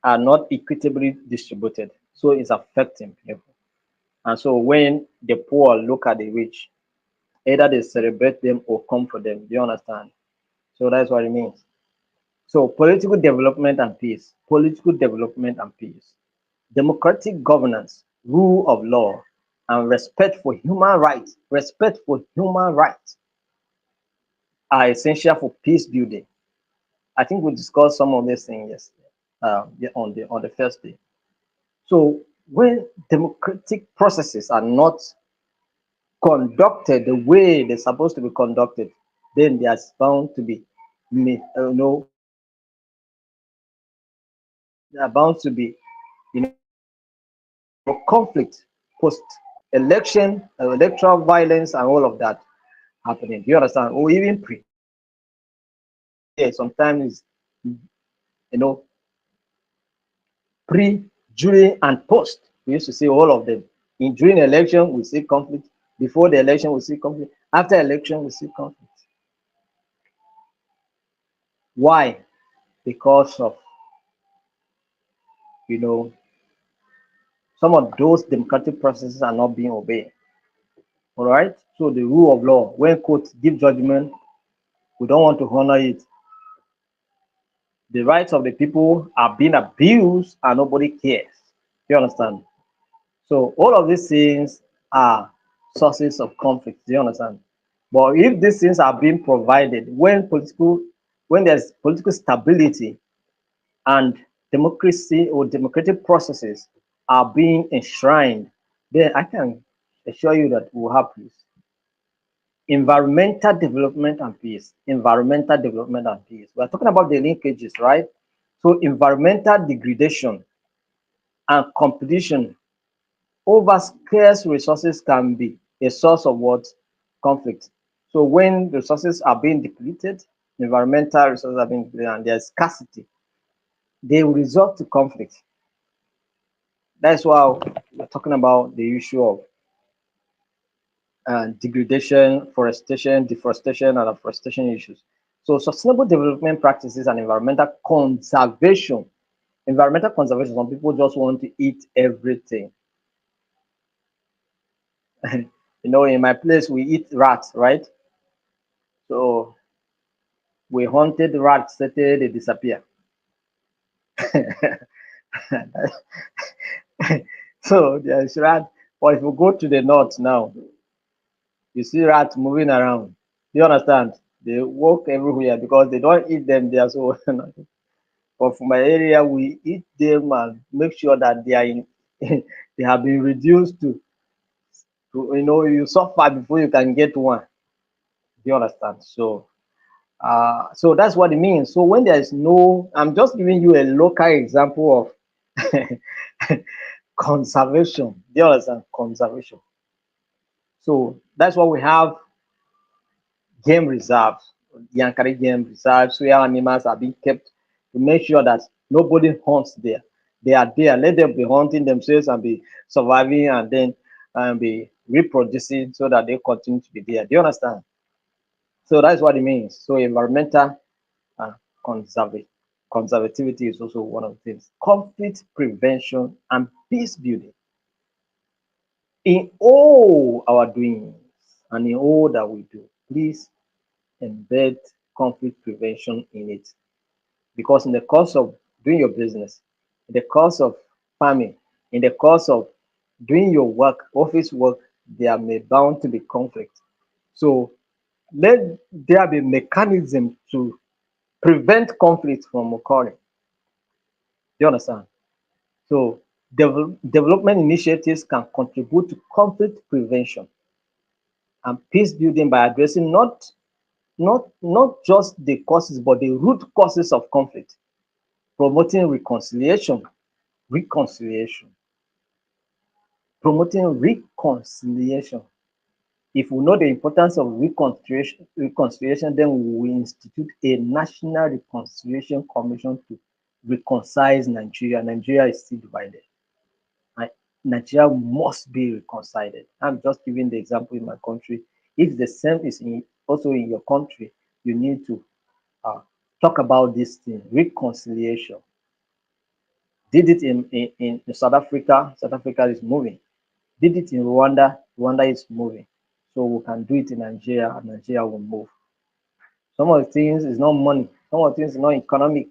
S1: are not equitably distributed, so it's affecting people. And so when the poor look at the rich, either they celebrate them or come for them. Do you understand? So that's what it means. So political development and peace, political development and peace, democratic governance, rule of law, and respect for human rights are essential for peace building. I think we discussed some of these things yesterday, yeah, on the first day. So when democratic processes are not conducted the way they're supposed to be conducted, then there's bound to be, there are bound to be, conflict, post-election, electoral violence, and all of that happening. Do you understand? Or even pre. Yeah, sometimes, you know, pre, during, and post. We used to see all of them. During election, we see conflict. Before the election, we see conflict. After election, we see conflict. Why? Because of, you know, some of those democratic processes are not being obeyed. All right. So the rule of law, when courts give judgment, we don't want to honor it. The rights of the people are being abused and nobody cares. You understand? So all of these things are sources of conflict. Do you understand? But if these things are being provided, when there's political stability and democracy or democratic processes are being enshrined, then I can assure you that we'll have peace. Environmental development and peace. Environmental development and peace. We're talking about the linkages, right? So environmental degradation and competition over scarce resources can be a source of what? Conflict. So when resources are being depleted, environmental resources are being depleted and there's scarcity, they will result to conflict. That's why we're talking about the issue of degradation, forestation, deforestation, and afforestation issues. So sustainable development practices and environmental conservation. Environmental conservation, some people just want to eat everything. In my place, we eat rats, right? So we hunted rats, till they disappear. So there's rat. But if you go to the north now, you see rats moving around. Do you understand? They walk everywhere because they don't eat them there. So, but for my area, we eat them and make sure that they are in, they have been reduced to you suffer before you can get one. Do you understand? So that's what it means. So when there is no, I'm just giving you a local example of conservation. Do you understand? Conservation. So that's what we have game reserves, Yankari game reserves, where animals are being kept to make sure that nobody hunts there. They are there. Let them be hunting themselves and be surviving and then be reproducing so that they continue to be there. Do you understand? So that's what it means. So environmental uh, conserva- conservativity is also one of the things. Conflict prevention and peace building in all our doings and in all that we do. Please embed conflict prevention in it. Because in the course of doing your business, in the course of farming, in the course of doing your work, office work, there may bound to be conflict. So let there be mechanism to prevent conflict from occurring. Do you understand? So development initiatives can contribute to conflict prevention and peace building by addressing not just the causes but the root causes of conflict, promoting reconciliation, promoting reconciliation. If we know the importance of reconciliation, then we will institute a national reconciliation commission to reconcile Nigeria. Nigeria is still divided. And Nigeria must be reconciled. I'm just giving the example in my country. If the same is also in your country, you need to uh, talk about this thing, reconciliation. Did it in South Africa. South Africa is moving. Did it in Rwanda. Rwanda is moving. So we can do it in Nigeria, and Nigeria will move. Some of the things is not money. Some of the things is not economic.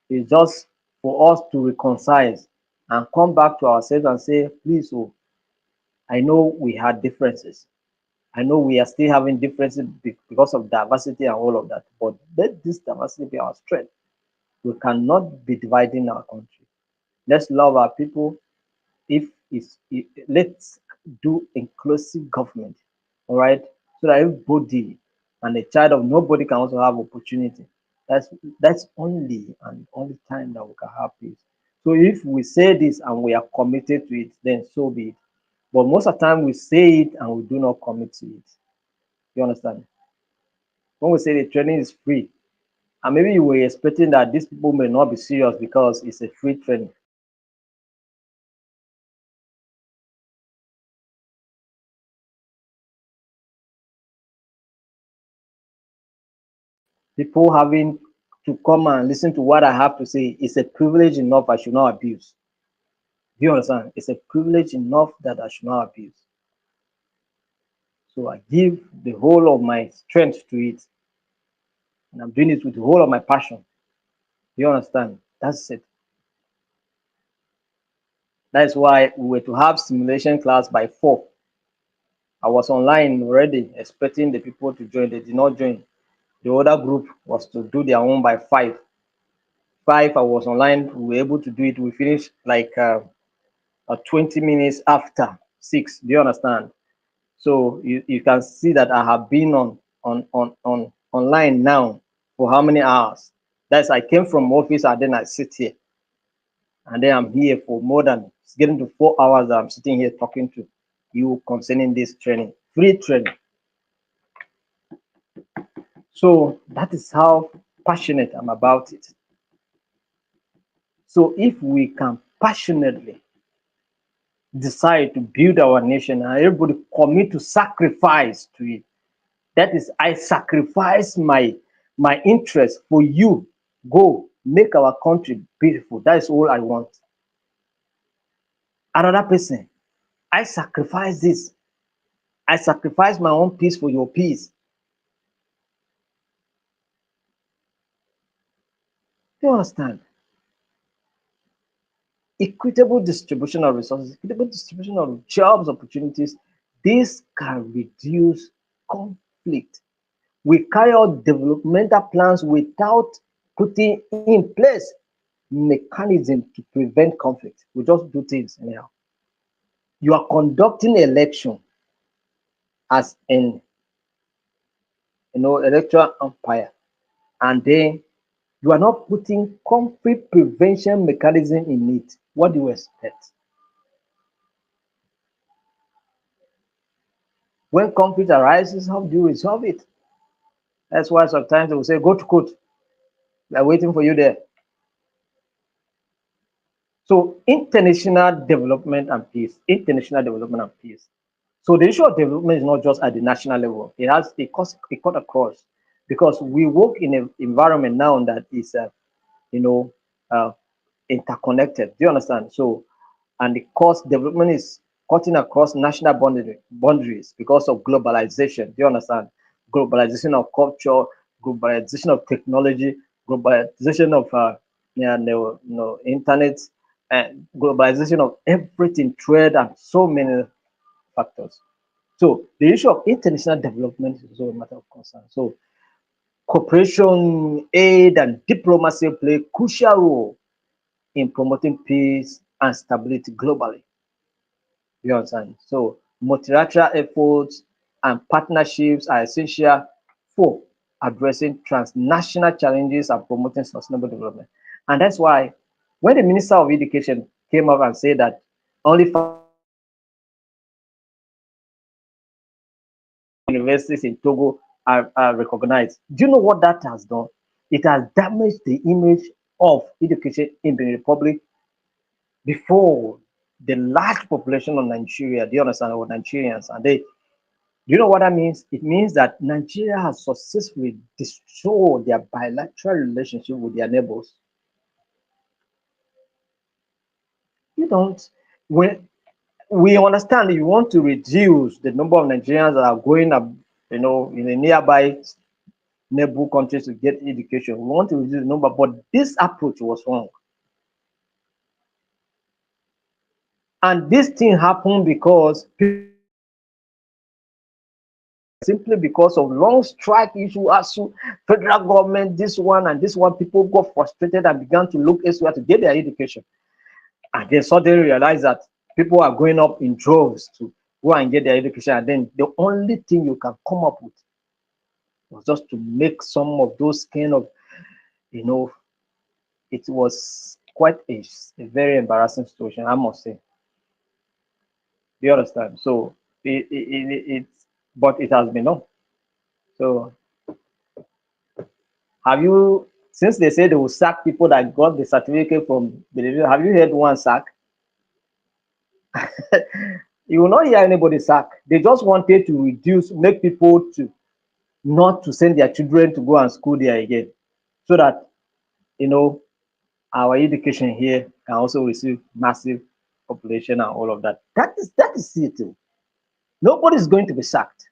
S1: It's just for us to reconcile and come back to ourselves and say, please, oh, I know we had differences. I know we are still having differences because of diversity and all of that. But let this diversity be our strength. We cannot be dividing our country. Let's love our people. Let's do inclusive government, all right, so that everybody and a child of nobody can also have opportunity. That's only and only time that we can have peace. So if we say this and we are committed to it, then so be it. But most of the time we say it and we do not commit to it. You understand? When we say the training is free, and maybe you were expecting that these people may not be serious because it's a free training. People having to come and listen to what I have to say is a privilege enough I should not abuse. Do you understand? It's a privilege enough that I should not abuse. So I give the whole of my strength to it, and I'm doing it with the whole of my passion. Do you understand? That's it. That's why we were to have simulation class by 4. I was online already expecting the people to join. They did not join. The other group was to do their own by 5. 5, I was online. We were able to do it. We finished like 20 minutes after 6. Do you understand? So you can see that I have been on online now for how many hours? That's I came from office and then I sit here and then I'm here for more than it's getting to 4 hours that I'm sitting here talking to you concerning this training, free training. So that is how passionate I'm about it. So if we can passionately decide to build our nation and everybody commit to sacrifice to it, that is, I sacrifice my interest for you. Go make our country beautiful. That is all I want. Another person, I sacrifice this. I sacrifice my own peace for your peace. Do you understand? Equitable distribution of resources, equitable distribution of jobs opportunities. This can reduce conflict. We carry out developmental plans without putting in place mechanism to prevent conflict. We just do things anyhow. You are conducting election as an electoral umpire, and then you are not putting conflict prevention mechanism in it. What do you expect? When conflict arises, how do you resolve it? That's why sometimes they will say, go to court. We are waiting for you there. So international development and peace, international development and peace. So the issue of development is not just at the national level. It cut across because we work in an environment now that is, you know, uh, interconnected. Do you understand? So, and the cost development is cutting across national boundaries because of globalization. Do you understand? Globalization of culture, globalization of technology, globalization of yeah, internet, and globalization of everything, trade, and so many factors. So the issue of international development is also a matter of concern. So cooperation, aid, and diplomacy play a crucial role in promoting peace and stability globally. You understand? So multilateral efforts and partnerships are essential for addressing transnational challenges and promoting sustainable development. And that's why when the Minister of Education came up and said that only universities in Togo are recognized. Do you know what that has done? It has damaged the image of education in the Republic before the large population of Nigeria. Do you understand? Or Nigerians, and they, do you know what that means? It means that Nigeria has successfully destroyed their bilateral relationship with their neighbors. You don't. When we understand you want to reduce the number of Nigerians that are going up, in a nearby neighbor countries to get education. We want to reduce the number, but this approach was wrong. And this thing happened because simply because of long strike issue, ASU, federal government, this one and this one, people got frustrated and began to look elsewhere to get their education. And they suddenly realized that people are going up in droves to go and get their education. And then the only thing you can come up with was just to make some of those kind of, you know, it was quite a very embarrassing situation, I must say. Do you understand? So it's, but it has been done. So have you, since they say they will sack people that got the certificate from the, have you heard one sack? You will not hear anybody sack. They just wanted to reduce, make people to not to send their children to go and school there again, so that you know our education here can also receive massive population and all of that. That is it. Nobody is going to be sacked.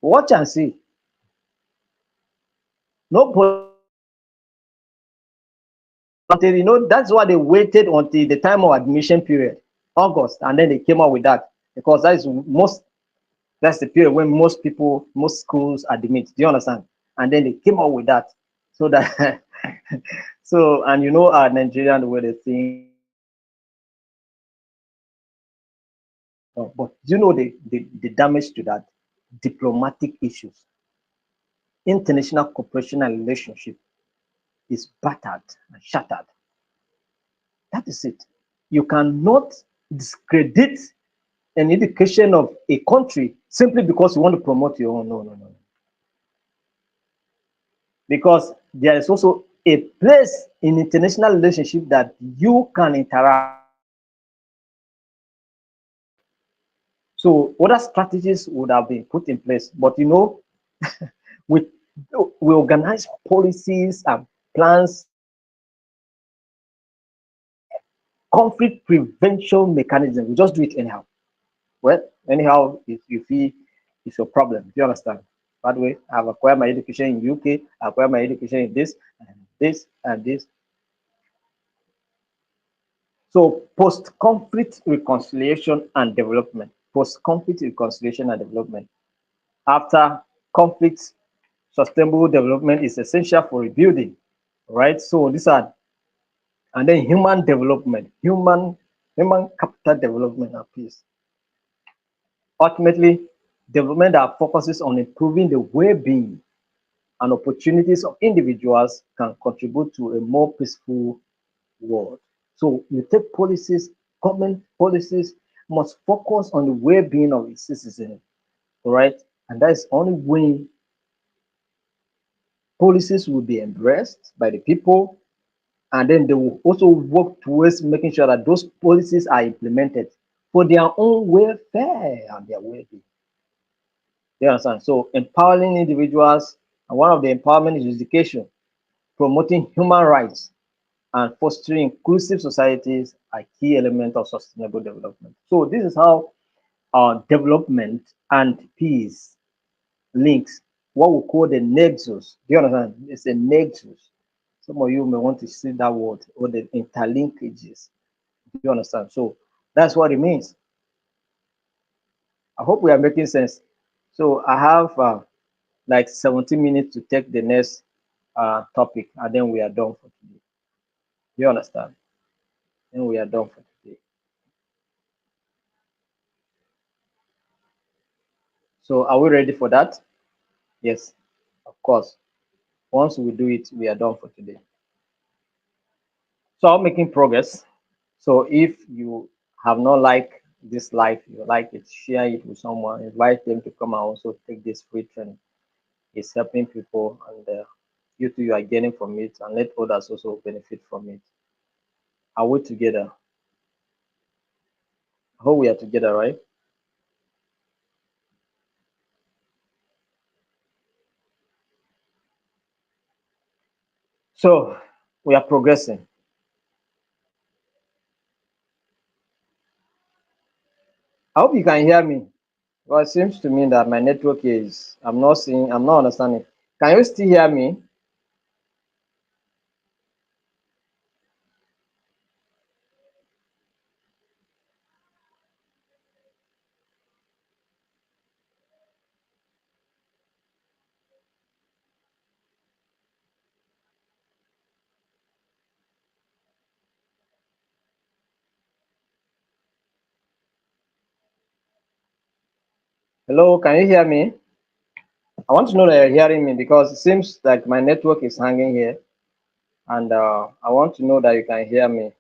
S1: Watch and see. Nobody. Until that's why they waited until the time of admission period, August, and then they came out with that because that is most. That's the period when most people, most schools admit. Do you understand? And then they came up with that so that so, and you know, our Nigerian the way they think. But do you know the damage to that? Diplomatic issues, international cooperation and relationship is battered and shattered. That is it. You cannot discredit an education of a country simply because you want to promote your own. No, no, no. Because there is also a place in international relationship that you can interact. So other strategies would have been put in place, but you know, we we organize policies and plans, conflict prevention mechanism. We just do it anyhow. Well, anyhow, if you feel it's your problem, do you understand? By the way, I've acquired my education in UK, I acquired my education in this and this and this. So post-conflict reconciliation and development. Post-conflict reconciliation and development. After conflict, sustainable development is essential for rebuilding, right? So these are, and then human development, human capital development and peace. Ultimately, development that focuses on improving the well-being and opportunities of individuals can contribute to a more peaceful world. So you take policies, government policies must focus on the well-being of its citizens, right? And that is only when policies will be embraced by the people, and then they will also work towards making sure that those policies are implemented for their own welfare and their well-being. You understand? So empowering individuals, and one of the empowerment is education, promoting human rights, and fostering inclusive societies are key elements of sustainable development. So this is how development and peace links what we call the nexus. Do you understand? It's a nexus. Some of you may want to see that word or the interlinkages. Do you understand? So that's what it means. I hope we are making sense. So I have like 17 minutes to take the next topic, and then we are done for today. Do you understand? Then we are done for today. So are we ready for that? Yes, of course. Once we do it, we are done for today. So I'm making progress. So if you have not liked this life, you like it, share it with someone, invite them to come and also take this free training. It's helping people, and you too, you are getting from it, and let others also benefit from it. Are we together? I hope we are together, right? So we are progressing. I hope you can hear me. Well, it seems to me that my network is, I'm not seeing, I'm not understanding. Can you still hear me? Hello, can you hear me? I want to know that you're hearing me because it seems like my network is hanging here, and I want to know that you can hear me.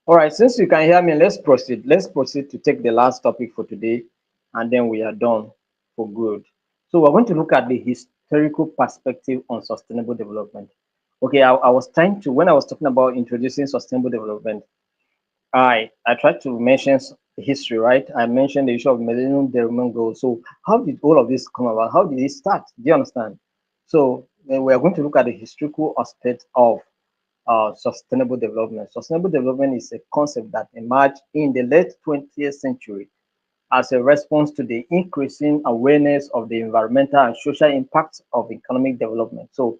S1: All right, since you can hear me, let's proceed. Let's proceed to take the last topic for today, and then we are done for good. So we're going to look at the historical perspective on sustainable development. Okay, I was trying to, when I was talking about introducing sustainable development, I tried to mention history, right? I mentioned the issue of Millennium Development Goals. So how did all of this come about? How did it start? Do you understand? So we are going to look at the historical aspect of sustainable development. Sustainable development is a concept that emerged in the late 20th century as a response to the increasing awareness of the environmental and social impacts of economic development. So,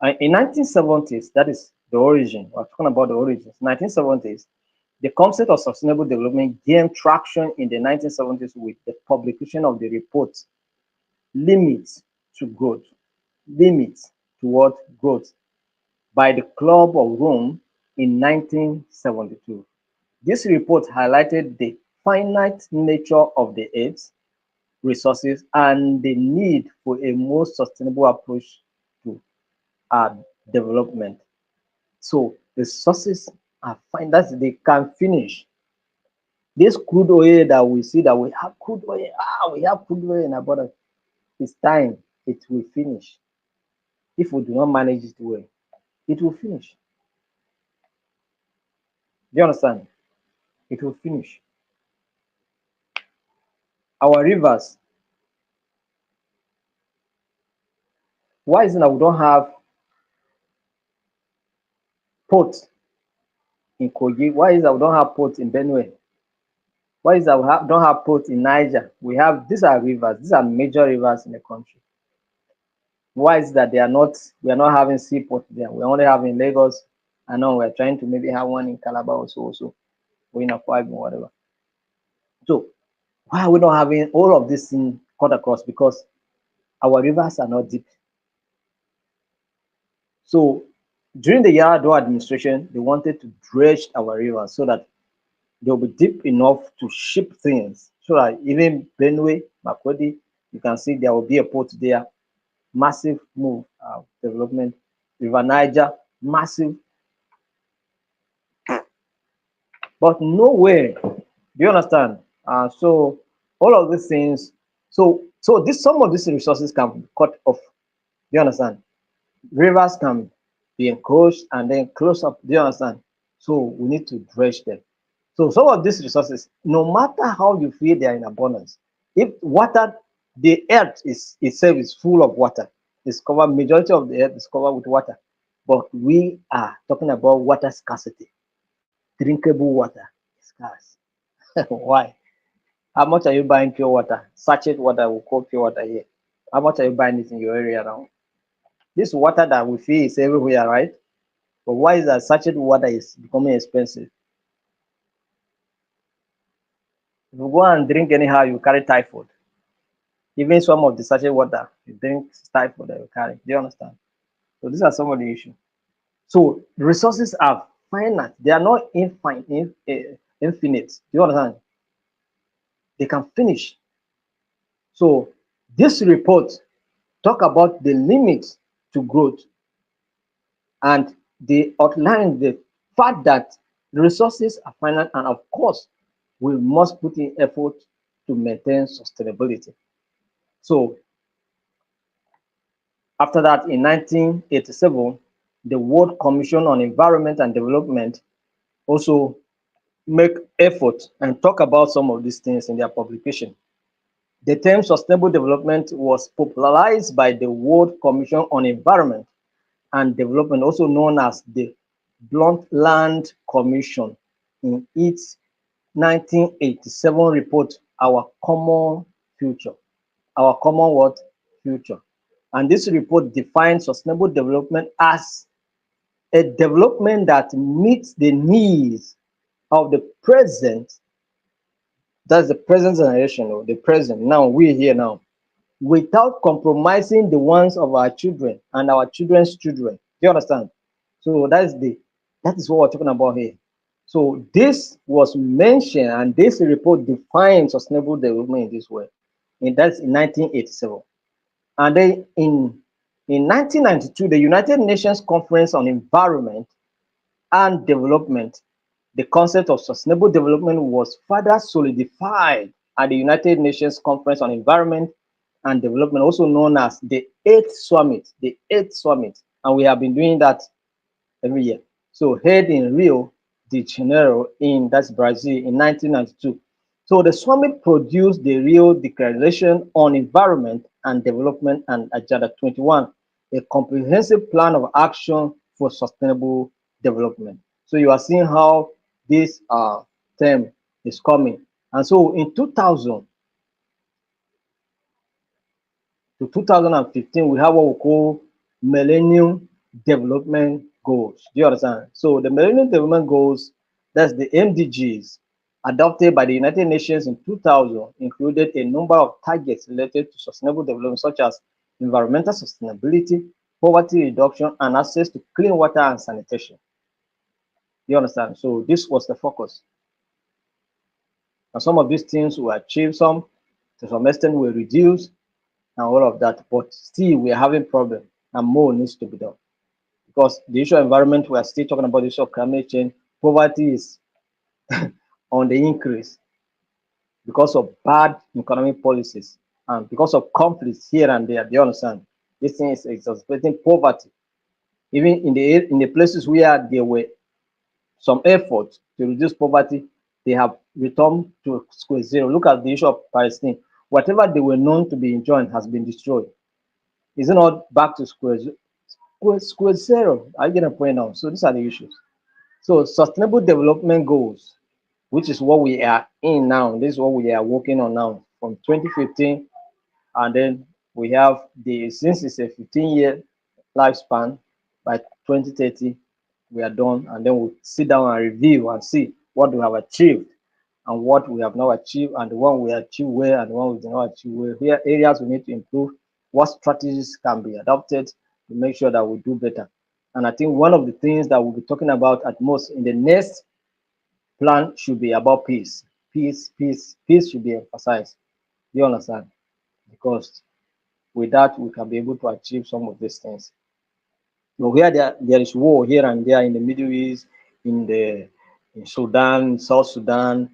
S1: in 1970s, that is the origin. We're talking about the origins. 1970s, the concept of sustainable development gained traction in the 1970s with the publication of the report Limits to Growth. Limits Toward Growth by the Club of Rome in 1972. This report highlighted the finite nature of the Earth's resources and the need for a more sustainable approach to our development. So the resources are finite; they can finish. This crude oil that we see that we have crude oil, we have crude oil in abundance. It's time it will finish. If we do not manage it well, it will finish. Do you understand? It will finish. Our rivers, why is it that we don't have ports in Kogi? Why is it that we don't have ports in Benue? Why is it that don't have ports in Niger? We have, these are rivers, these are major rivers in the country. Why is it that they are not, we are not having seaport there? We're only having Lagos. I know we're trying to maybe have one in Calabar also, or in Akwa Ibom, whatever. So why are we not having all of this in cut across? Because our rivers are not deep. So during the Yar'Adua administration, they wanted to dredge our rivers so that they'll be deep enough to ship things. So that even Benue, Makurdi, you can see there will be a port there. Massive move development. River Niger, massive, but nowhere. Do you understand? So all of these things. So this, some of these resources can be cut off. Do you understand? Rivers can be encroached and then close up. Do you understand? So we need to dredge them. So some of these resources, no matter how you feel they are in abundance, if water, the earth is itself is full of water. It's covered, majority of the earth is covered with water. But we are talking about water scarcity. Drinkable water is scarce. Why? How much are you buying pure water? Sachet water, we call pure water here. How much are you buying it in your area now? This water that we feel is everywhere, right? But why is that sachet water is becoming expensive? If you go and drink anyhow, you carry typhoid. Even some of the sachet water, you drink typhoid that you carry. Do you understand? So these are some of the issues. So resources are finite. They are not infinite. Do you understand? They can finish. So this report talk about the limits to growth, and they outline the fact that the resources are finite, and of course we must put in effort to maintain sustainability. So after that, in 1987, the World Commission on Environment and Development also make effort and talk about some of these things in their publication. The term sustainable development was popularized by the World Commission on Environment and Development, also known as the Brundtland Commission, in its 1987 report, Our Common Future. Our Common what? Future. And this report defines sustainable development as a development that meets the needs of the present, that's the present generation, or the present, now we're here now, without compromising the ones of our children and our children's children. Do you understand? So that is what we're talking about here. So this was mentioned, and this report defines sustainable development in this way. And that's in 1987. And then in 1992, the United Nations Conference on Environment and Development, the concept of sustainable development was further solidified at the United Nations Conference on Environment and Development, also known as the 8th Summit, the 8th Summit. And we have been doing that every year. So held in Rio de Janeiro, in that's Brazil, in 1992. So the summit produced the Rio Declaration on Environment and Development and Agenda 21, a comprehensive plan of action for sustainable development. So you are seeing how this term is coming. And so in 2000 to 2015, we have what we call Millennium Development Goals. Do you understand? So the Millennium Development Goals, that's the MDGs, adopted by the United Nations in 2000, included a number of targets related to sustainable development, such as environmental sustainability, poverty reduction, and access to clean water and sanitation. Do you understand? So this was the focus. And some of these things were achieved, some to some extent were reduced, and all of that. But still, we are having problem, and more needs to be done. Because the issue of environment, we are still talking about the issue of climate change. Poverty is on the increase because of bad economic policies and because of conflicts here and there. Do you understand? This thing is exacerbating poverty. Even in the places where there were some efforts to reduce poverty, they have returned to square zero. Look at the issue of Palestine. Whatever they were known to be enjoying has been destroyed. Is it not back to square zero? I get a point now. So these are the issues. So sustainable development goals, which is what we are in now. This is what we are working on now from 2015, and then we have the since it's a 15-year lifespan, by 2030 we are done, and then we'll sit down and review and see what we have achieved and what we have not achieved, and the one we achieved well and the one we did not achieve well. Here areas we need to improve, what strategies can be adopted to make sure that we do better. And I think one of the things that we'll be talking about at most in the next plan should be about peace. Peace should be emphasized. You understand? Because with that we can be able to achieve some of these things. So where there is war here and there in the Middle East, in Sudan, South Sudan,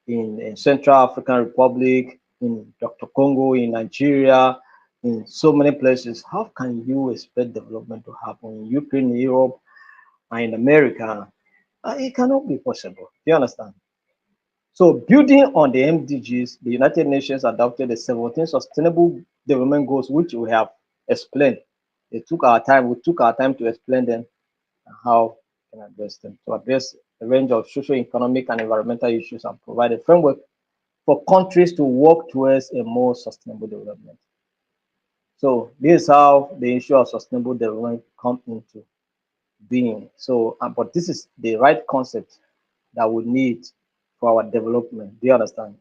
S1: in Central African Republic, in Dr. Congo, in Nigeria, in so many places, how can you expect development to happen in Ukraine, Europe, and in America? It cannot be possible. Do you understand? So building on the MDGs, the United Nations adopted the 17 Sustainable Development Goals, which we have explained. We took our time to explain them and how we can address them, to address a range of social, economic, and environmental issues and provide a framework for countries to work towards a more sustainable development. So this is how the issue of sustainable development comes into being. So, but this is the right concept that we need for our development. Do you understand?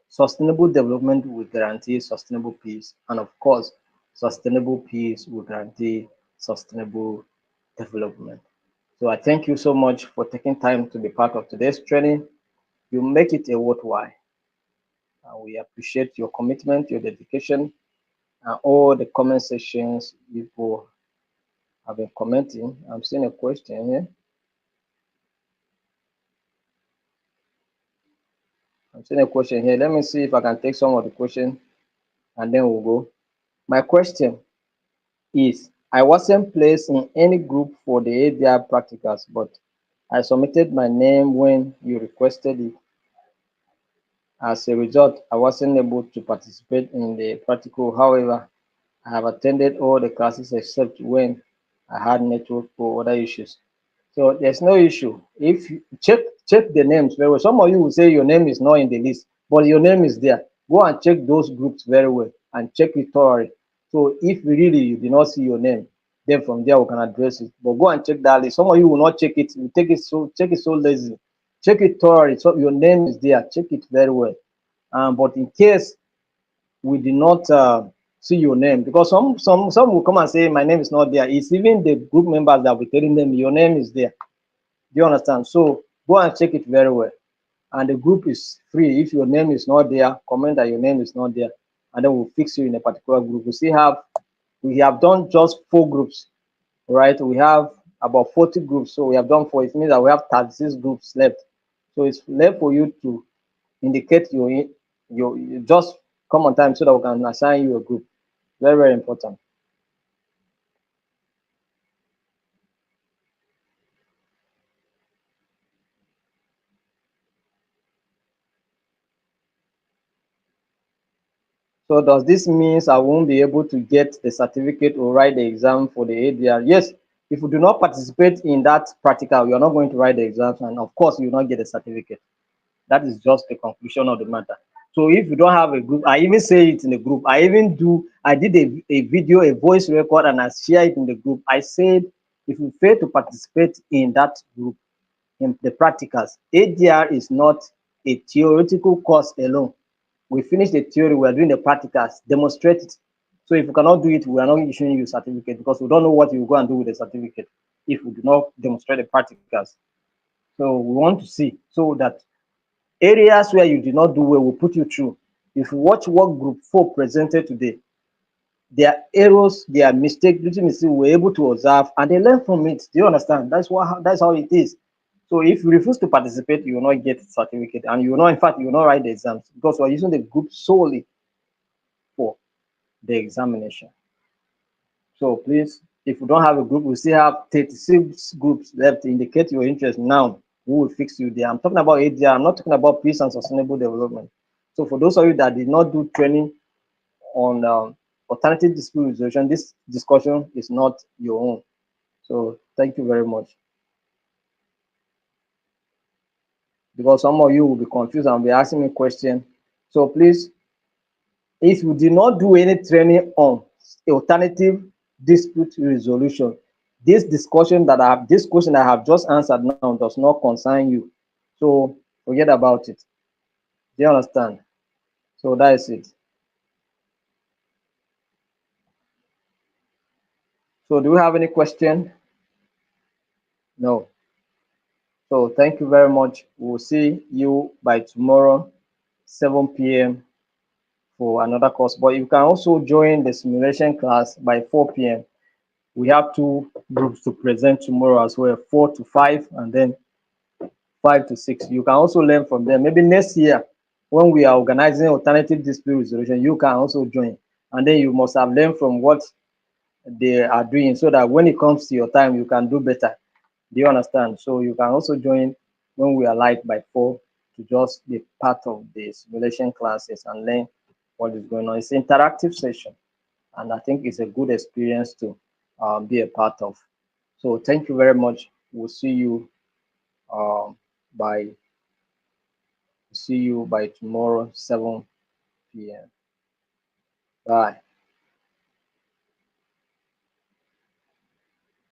S1: Sustainable development will guarantee sustainable peace, and of course, sustainable peace will guarantee sustainable development. So I thank you so much for taking time to be part of today's training. You make it a worthwhile. We appreciate your commitment, your dedication, and all the comment sections people have been commenting. I'm seeing a question here. I'm seeing a question here. Let me see if I can take some of the question and then we'll go. My question is, I wasn't placed in any group for the ADR practicals, but I submitted my name when you requested it. As a result, I wasn't able to participate in the practical. However, I have attended all the classes except when I had network or other issues. So there's no issue. If you check the names very well. Some of you will say your name is not in the list, but your name is there. Go and check those groups very well and check it thoroughly. So if really you did not see your name, then from there we can address it. But go and check that list. Some of you will not check it. You take it so check it so lazy. Check it thoroughly. So your name is there. Check it very well. But in case we did not see your name, because some will come and say my name is not there. It's even the group members that will telling them your name is there. Do you understand? So go and check it very well. And the group is free. If your name is not there, comment that your name is not there, and then we'll fix you in a particular group. We have done just 4 groups, right? We have about 40 groups, so we have done 4. It means that we have 36 groups left. So it's left for you to indicate you just come on time so that we can assign you a group. Very, very important. So does this means I won't be able to get the certificate or write the exam for the ADR? Yes, If you do not participate in that practical, you are not going to write the exams, and of course, you will not get a certificate. That is just the conclusion of the matter. So if you don't have a group, I even say it in the group. I did a video, a voice record, and I share it in the group. I said, if you fail to participate in that group, in the practicals, ADR is not a theoretical course alone. We finish the theory, we are doing the practicals, demonstrate it. So if you cannot do it, we are not issuing you certificate because we don't know what you go and do with the certificate if we do not demonstrate the practicals. So we want to see so that areas where you did not do well will put you through. If you watch what group 4 presented today, their errors, their mistake, little mistake, we're able to observe and they learn from it. Do you understand? That's how it is. So if you refuse to participate, you will not get certificate and you will not, in fact, you will not write the exams because we're using the group solely for the examination. So please, if you don't have a group, we still have 36 groups left to indicate your interest now. We will fix you there. I'm talking about ADR. I'm not talking about peace and sustainable development. So for those of you that did not do training on alternative dispute resolution, this discussion is not your own. So thank you very much. Because some of you will be confused and be asking me questions. So please, if you did not do any training on alternative dispute resolution, this question I have just answered now does not concern you. So forget about it. Do you understand? So that is it. So do we have any question? No. So thank you very much. We'll see you by tomorrow, 7 p.m. for another course. But you can also join the simulation class by 4 p.m. We have two groups to present tomorrow as well, 4 to 5 and then 5 to 6. You can also learn from them. Maybe next year, when we are organizing alternative dispute resolution, you can also join. And then you must have learned from what they are doing so that when it comes to your time, you can do better. Do you understand? So you can also join when we are live by 4 to just be part of the simulation classes and learn what is going on. It's an interactive session, and I think it's a good experience to be a part of. So thank you very much. We'll um, by see you by tomorrow, 7 p.m. Bye.